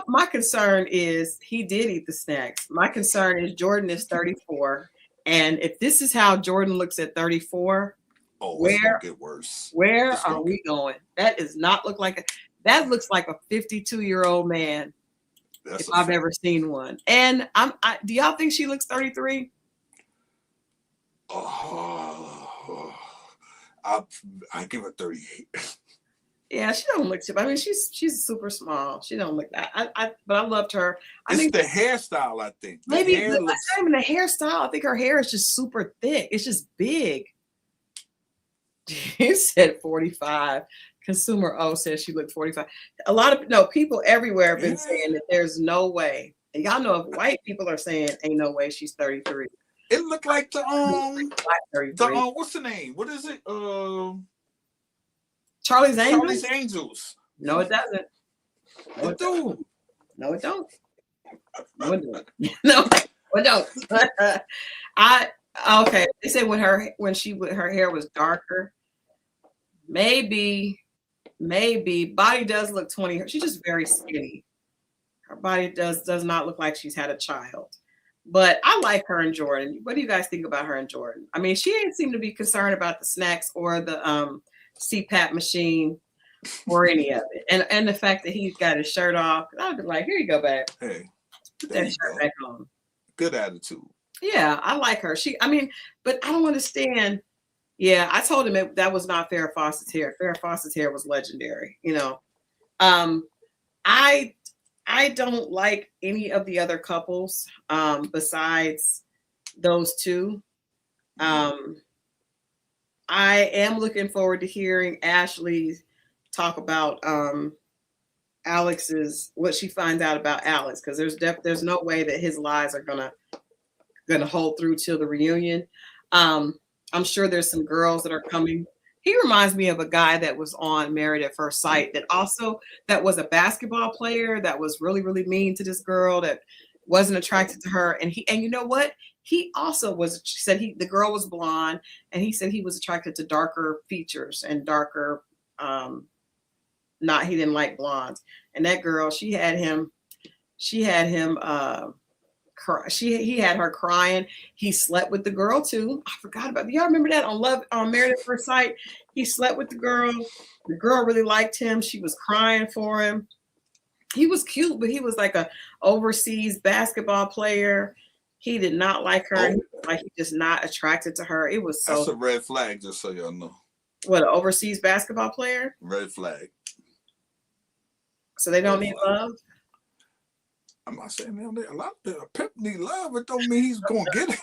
my concern is he did eat the snacks. My concern is Jordan is 34, and if this is how Jordan looks at 34, it's gonna get worse. Where are we going? That does not look like that looks like a 52-year-old man. If I've ever seen one. And do y'all think she looks 33? Oh, I give her 38. Yeah, she don't look too. I mean, she's super small. She don't look that. But I loved her. It's the hairstyle, I think. Maybe it's not even the hairstyle. I think her hair is just super thick. It's just big. You said 45. Consumer O says she looked 45. A lot of people everywhere have been saying that there's no way. And y'all know if white people are saying ain't no way she's 33. It looked like the what's the name? What is it? Charlie's Angels. Charlie's Angels. No, it doesn't. No, it don't. No, it don't. No, it don't. No, it don't. Okay. They said when her hair was darker, maybe body does look 20. She's just very skinny. Her body does not look like she's had a child. But I like her and Jordan. What do you guys think about her and Jordan? I mean, she ain't seem to be concerned about the snacks or the CPAP machine or any of it. And the fact that he's got his shirt off. I'd be like, here you go, babe. Hey, put that shirt back on. Good attitude. Yeah, I like her. But I don't understand. Yeah, I told him that was not Farrah Fawcett's hair. Farrah Fawcett's hair was legendary. I don't like any of the other couples besides those two. I am looking forward to hearing Ashley talk about what she finds out about Alex, because there's no way that his lies are gonna hold through till the reunion. I'm sure there's some girls that are coming. He reminds me of a guy that was on Married at First Sight that was a basketball player that was really, really mean to this girl that wasn't attracted to her. And you know what? He also said the girl was blonde, and he said he was attracted to darker features and darker, he didn't like blondes. And that girl, he had her crying. He slept with the girl too. I forgot about it. Y'all remember that on Married at First Sight? He slept with the girl. The girl really liked him. She was crying for him. He was cute, but he was like a overseas basketball player. He did not like her. He was just not attracted to her. It was that's a red flag, just so y'all know. What, an overseas basketball player? Red flag. So they don't need love? I'm not saying a lot of pimp need love, but don't mean he's gonna get it.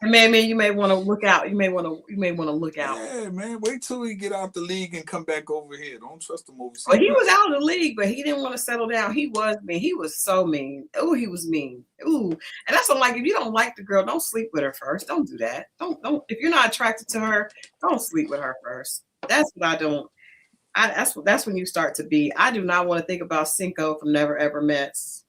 Man, you may want to look out. You may want to look out. Yeah, man. Wait till he get out the league and come back over here. Don't trust him overseas. Well, he was out of the league, but he didn't want to settle down. He was mean. He was so mean. Oh, he was mean. Ooh, and that's what I'm like. If you don't like the girl, don't sleep with her first. Don't do that. Don't. If you're not attracted to her, don't sleep with her first. That's what I don't. That's when you start to be. I do not want to think about Cinco from Never Ever Mets.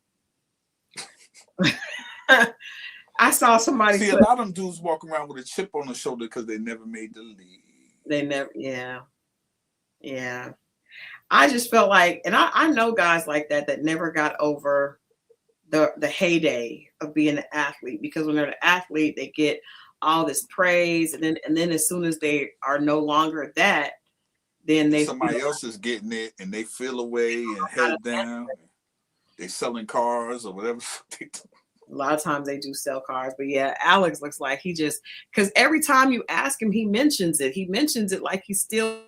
I saw somebody. See, a lot of them dudes walk around with a chip on the shoulder because they never made the league. They never, yeah. I just felt like, and I know guys like that never got over the heyday of being an athlete, because when they're an athlete, they get all this praise, and then as soon as they are no longer that, then they somebody else is getting it and they feel away and held down. They selling cars or whatever. A lot of times they do sell cars, but yeah, Alex looks like he just, because every time you ask him, he mentions it. He mentions it like he's still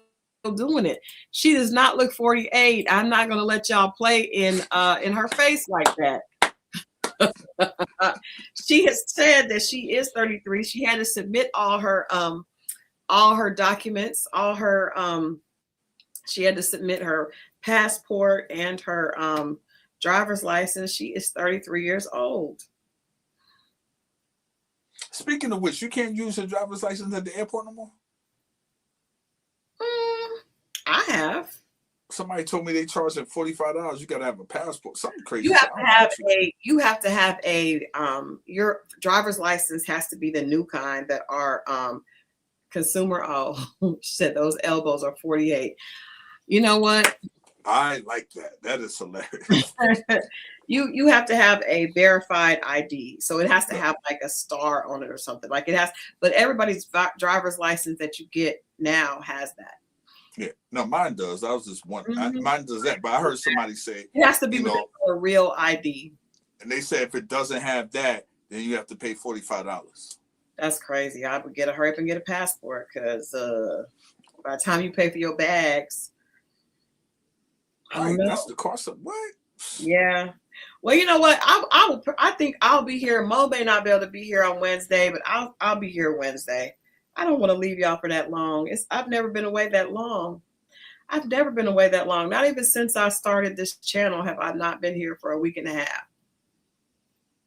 doing it. She does not look 48. I'm not going to let y'all play in her face like that. She has said that she is 33. She had to submit all her documents, all her she had to submit her passport and her driver's license. She is 33 years old. Speaking of which, you can't use your driver's license at the airport no more? I have. Somebody told me they charge at $45. You got to have a passport. Something crazy. You have to have a your driver's license has to be the new kind that are consumer. Oh, she said those elbows are 48. You know what? I like that. That is hilarious. You have to have a verified ID, so it has to have like a star on it or something. Like it has, but everybody's driver's license that you get now has that. Yeah, no, mine does. I was just wondering. Mine does that, but I heard somebody say it has to be a real ID. And they say if it doesn't have that, then you have to pay $45. That's crazy. I would hurry up and get a passport, because by the time you pay for your bags, that's the cost of what? Yeah. Well, you know what? I think I'll be here. Mo may not be able to be here on Wednesday, but I'll be here Wednesday. I don't want to leave y'all for that long. I've never been away that long. Not even since I started this channel have I not been here for a week and a half.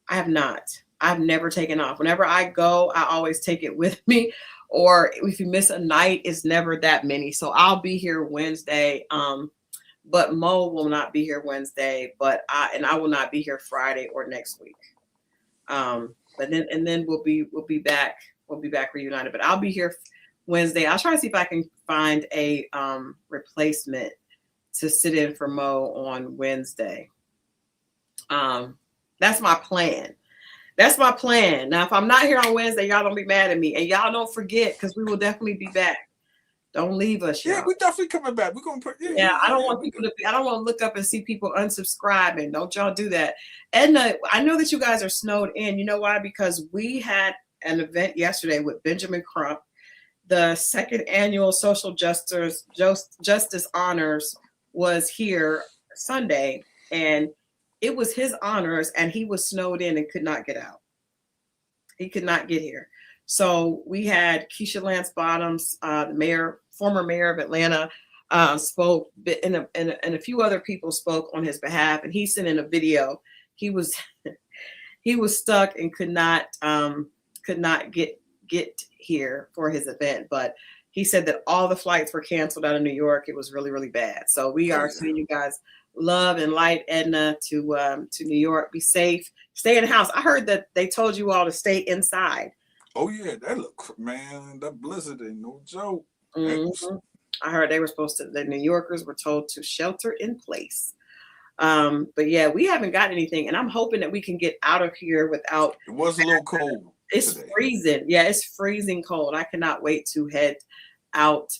I have not. I've never taken off. Whenever I go, I always take it with me. Or if you miss a night, it's never that many. So I'll be here Wednesday. But Mo will not be here Wednesday. But I will not be here Friday or next week. But then we'll be back. We'll be back reunited. But I'll be here Wednesday. I'll try to see if I can find a replacement to sit in for Mo on Wednesday. That's my plan. Now, if I'm not here on Wednesday, y'all don't be mad at me, and y'all don't forget, because we will definitely be back. Don't leave us. Yeah, we definitely coming back. We're gonna put. Yeah, I don't want people to. I don't want to look up and see people unsubscribing. Don't y'all do that. And I know that you guys are snowed in. You know why? Because we had an event yesterday with Benjamin Crump. The second annual Social Justice Honors was here Sunday, and it was his honors, and he was snowed in and could not get out. He could not get here. So we had Keisha Lance Bottoms, the former mayor of Atlanta, spoke, and a few other people spoke on his behalf, and he sent in a video. He was stuck and could not get here for his event, but he said that all the flights were canceled out of New York. It was really, really bad. So we are sending you guys love and light, Edna, to New York. Be safe. Stay in the house. I heard that they told you all to stay inside. Oh yeah, that blizzard ain't no joke. Mm-hmm. I heard the New Yorkers were told to shelter in place. But yeah, we haven't got anything, and I'm hoping that we can get out of here without. It was a little cold. It's today. Freezing. Yeah, it's freezing cold. I cannot wait to head out.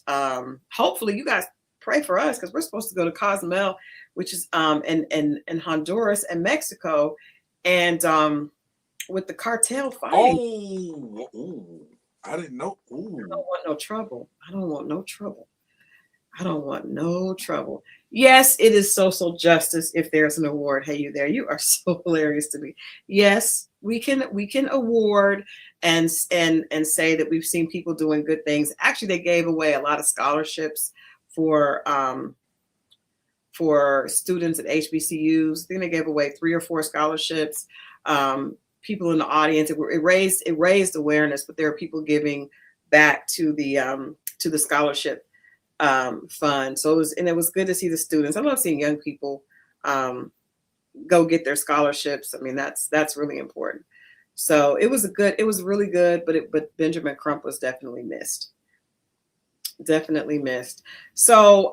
Hopefully, you guys pray for us, because we're supposed to go to Cozumel, which is in Honduras and Mexico, and with the cartel fighting. Oh, I didn't know. Ooh. I don't want no trouble. Yes, it is social justice if there's an award. Hey, you there? You are so hilarious to me. Yes, we can award and say that we've seen people doing good things. Actually, they gave away a lot of scholarships for students at HBCUs. I think they gave away 3 or 4 scholarships. People in the audience, it raised awareness, but there are people back to the scholarship fund. So it was good to see the students. I love seeing young people go get their scholarships. I mean, that's really important. So it was really good, but Benjamin Crump was definitely missed. So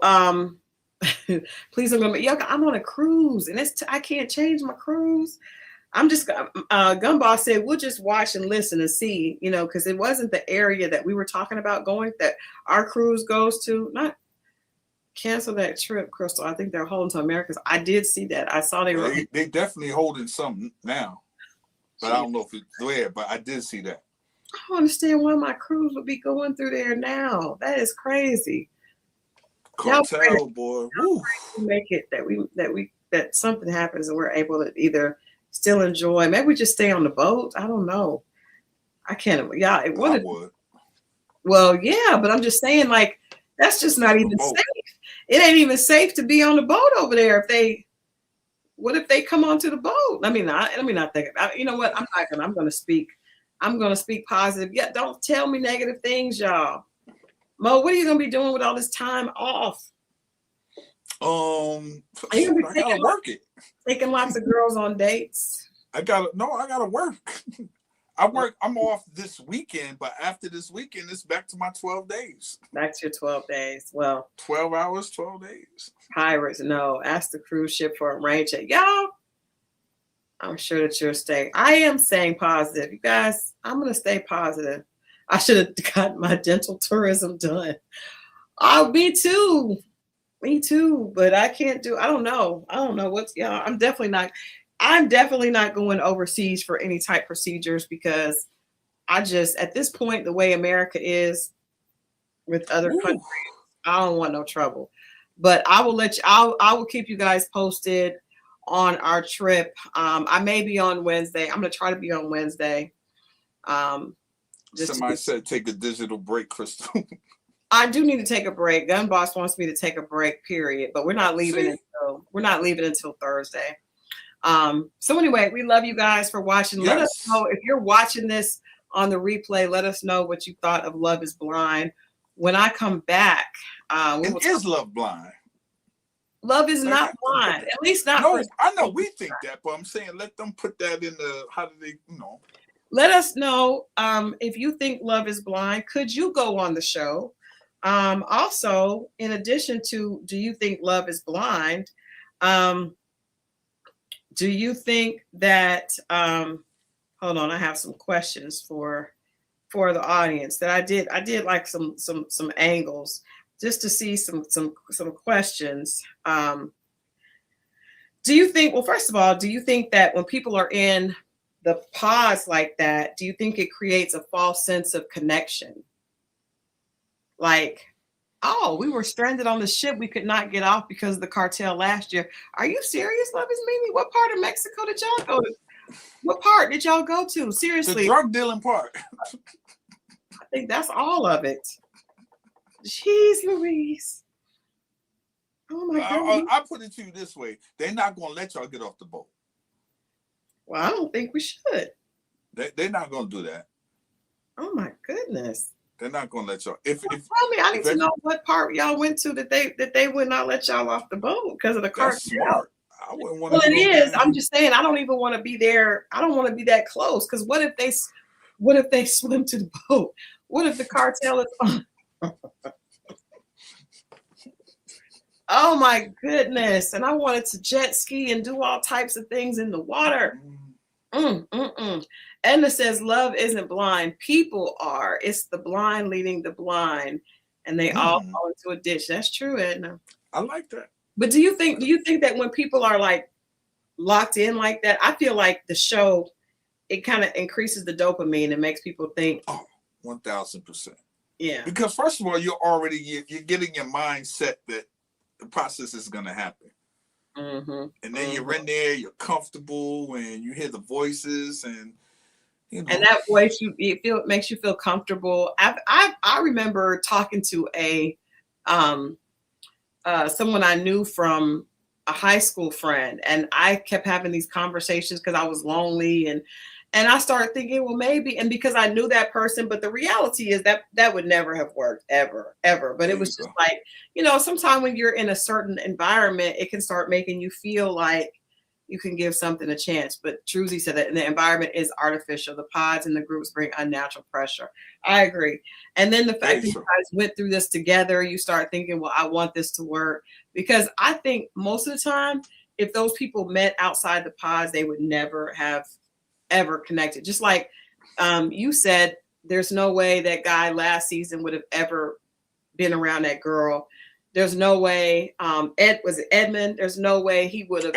Please don't go. I'm on a cruise, and I can't change my cruise. I'm just Gumball said we'll just watch and listen and see, because it wasn't the area that we were talking about going that our cruise goes to. Not cancel that trip, Christal. I think they're holding to Americas. I did see that. I saw they definitely holding something now, but I don't know if it's there. But I did see that. I don't understand why my cruise would be going through there now. That is crazy. Cartel, boy. Woo. Make it that something happens and we're able to either still enjoy. Maybe we just stay on the boat. I don't know. I can't. Yeah, it would. Well, yeah, but I'm just saying, like, that's just not even safe. It ain't even safe to be on the boat over there. What if they come onto the boat? Let me not think about it. You know what? I'm going to speak positive. Yeah, don't tell me negative things, y'all. Mo, what are you going to be doing with all this time off? I gotta work it. Taking lots of girls on dates. I gotta work. I'm off this weekend, but after this weekend, it's back to my 12 days. Back to your 12 days. Well, 12 hours, 12 days. Pirates, no. Ask the cruise ship for a rain check. Y'all, I'm sure that you're staying. I am staying positive. You guys, I'm going to stay positive. I should have gotten my dental tourism done. Oh, me too. But I can't I don't know what's, I'm definitely not going overseas for any type procedures because I just, at this point, the way America is with other countries, I don't want no trouble. But I will keep you guys posted on our trip. I may be on Wednesday. I'm going to try to be on Wednesday. Somebody said take a digital break, Christal. I do need to take a break. Gun Boss wants me to take a break, period. But we're not leaving until Thursday. So anyway, we love you guys for watching. Yes. Let us know if you're watching this on the replay. Let us know what you thought of Love is Blind. When I come back, is love blind? Love is not blind. At least not. No, I know we think that, but I'm saying let them put that in the. How do they? Let us know if you think Love is Blind. Could you go on the show? Also, in addition to, do you think Love is Blind? Do you think that? Hold on, I have some questions for the audience that I did like some angles just to see some questions. Do you think? Well, first of all, do you think that when people are in the pause like that, do you think it creates a false sense of connection? Like, oh, we were stranded on the ship. We could not get off because of the cartel last year. Are you serious, Love is Mimi? What part of Mexico did y'all go to? What part did y'all go to? Seriously. The drug dealing part. I think that's all of it. Jeez Louise. Oh my God. I put it to you this way. They're not going to let y'all get off the boat. Well, I don't think we should. They're not going to do that. Oh my goodness. They're not going to let y'all. Tell me, I need to know what part y'all went to that they would not let y'all off the boat because of the cartel. Smart. I wouldn't want to. Well, it is. I'm just saying, I don't even want to be there. I don't want to be that close because what if they swim to the boat? What if the cartel is on? Oh my goodness! And I wanted to jet ski and do all types of things in the water. Edna says, love isn't blind. People are. It's the blind leading the blind. And they all fall into a ditch. That's true, Edna. I like that. But do you think that when people are like locked in like that, I feel like the show, it kind of increases the dopamine and makes people think. Oh, 1000%. Yeah. Because first of all, you're getting your mind set that the process is going to happen. And then you're in there, you're comfortable, and you hear the voices, and and that voice makes you feel comfortable. I remember talking to someone I knew from a high school friend, and I kept having these conversations because I was lonely, and I started thinking, well, maybe, and because I knew that person, but the reality is that would never have worked ever. But it was just like, sometimes when you're in a certain environment, it can start making you feel like you can give something a chance. But Truzy said that the environment is artificial. The pods and the groups bring unnatural pressure. I agree. And then the fact that you guys went through this together, you start thinking, well, I want this to work. Because I think most of the time, if those people met outside the pods, they would never have ever connected. Just like you said, there's no way that guy last season would have ever been around that girl. There's no way Edmund? There's no way he would have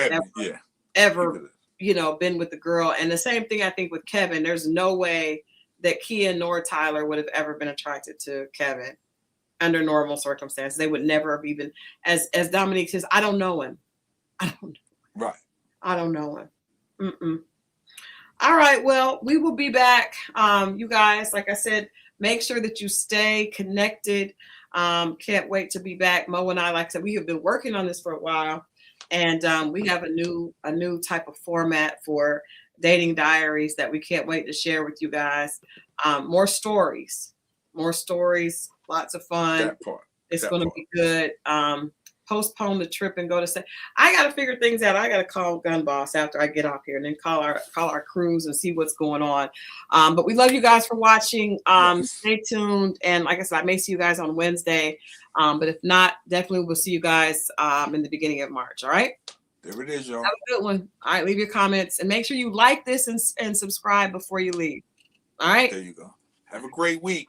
ever been with the girl. And the same thing I think with Kevin. There's no way that Kia nor Tyler would have ever been attracted to Kevin under normal circumstances. They would never have even, as Dominique says, I don't know him. I don't know him. Mm-mm. All right. Well, we will be back. You guys, like I said, make sure that you stay connected. Can't wait to be back. Mo and I, like I said, we have been working on this for a while, and we have a new type of format for Dating Diaries that we can't wait to share with you guys. More stories, lots of fun. It's going to be good. Postpone the trip and go to say, I got to figure things out. I got to call Gun Boss after I get off here and then call our crews and see what's going on. But we love you guys for watching. Stay tuned. And like I said, I may see you guys on Wednesday. But if not, definitely we'll see you guys in the beginning of March. All right. There it is, y'all. Have a good one. All right. Leave your comments and make sure you like this and subscribe before you leave. All right. There you go. Have a great week.